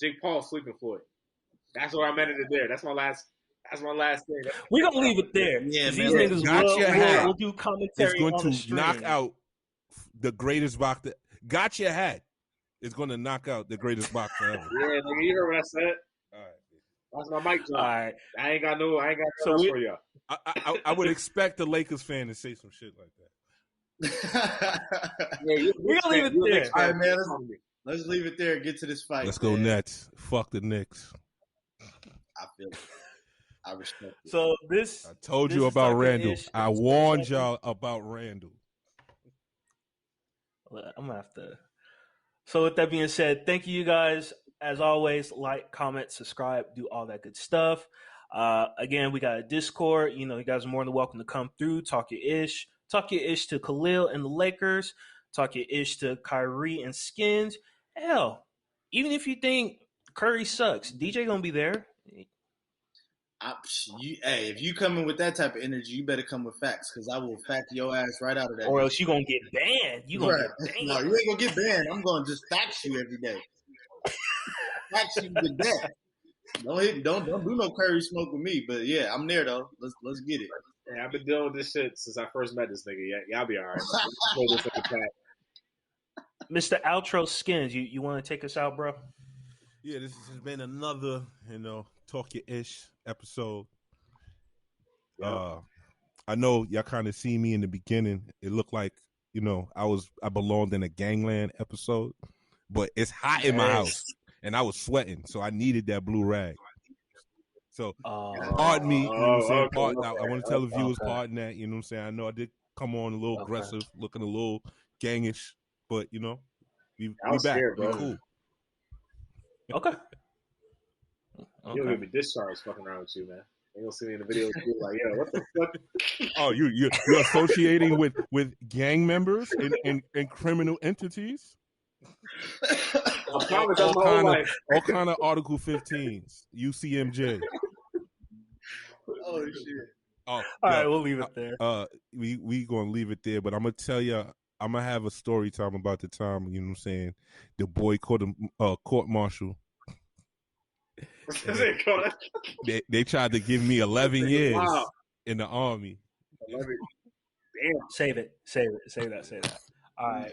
Jake Paul sleeping Floyd. That's where I'm at it there. That's my last thing. We're gonna leave it there. Yeah, these niggas will do commentary. It's going on the to stream. knock out the greatest boxer. Got your hat. It's going to knock out the greatest boxer ever. Yeah, nigga, you heard what I said. All right. That's my mic drop. All right. I ain't got no else for y'all. I would expect a Lakers fan to say some shit like that. We're gonna leave it there. All right, man. Let's leave it there and get to this fight. Let's go Nets. Fuck the Knicks. I feel it. I respect it. So I told you about Randall. I warned y'all about Randall. I'm gonna have to. So with that being said, thank you guys. As always, like, comment, subscribe, do all that good stuff. Again, we got a Discord. You guys are more than welcome to come through. Talk your ish. Talk your ish to Khalil and the Lakers. Talk your ish to Kyrie and Skins. Hell, even if you think Curry sucks, DJ gonna be there. If you come in with that type of energy, you better come with facts because I will fact your ass right out of that. Or else you gonna get banned. You gonna get banned. No, you ain't gonna get banned. I'm gonna just fax you every day. Fax you to death. Don't do no Curry smoke with me. But yeah, I'm there though. Let's get it. Yeah, I've been dealing with this shit since I first met this nigga. Yeah, y'all be all right. Mr. Outro Skins, you want to take us out, bro? Yeah, this has been another, Talk Your Ish episode. I know y'all kind of see me in the beginning. It looked like, I belonged in a Gangland episode, but it's hot in my house and I was sweating, so I needed that blue rag. So pardon me, you know what I'm saying? I want to tell the viewers, pardon that, you know what I'm saying? I know I did come on a little aggressive, looking a little gangish, but we back. Scared, we cool. Okay. You'll get me discharged fucking around with you, man. You gonna see me in the video too, like, yo, what the fuck? Oh, you're associating with gang members and criminal entities? I promise I'm my whole life. All kind of Article 15s, UCMJ. Oh shit! All right, we'll leave it there. We gonna leave it there, but I'm gonna tell you, I'm gonna have a story time about the time, you know what I'm saying, the boy court martial. They tried to give me 11 years in the army. 11. Damn. Save it. Say that. All right.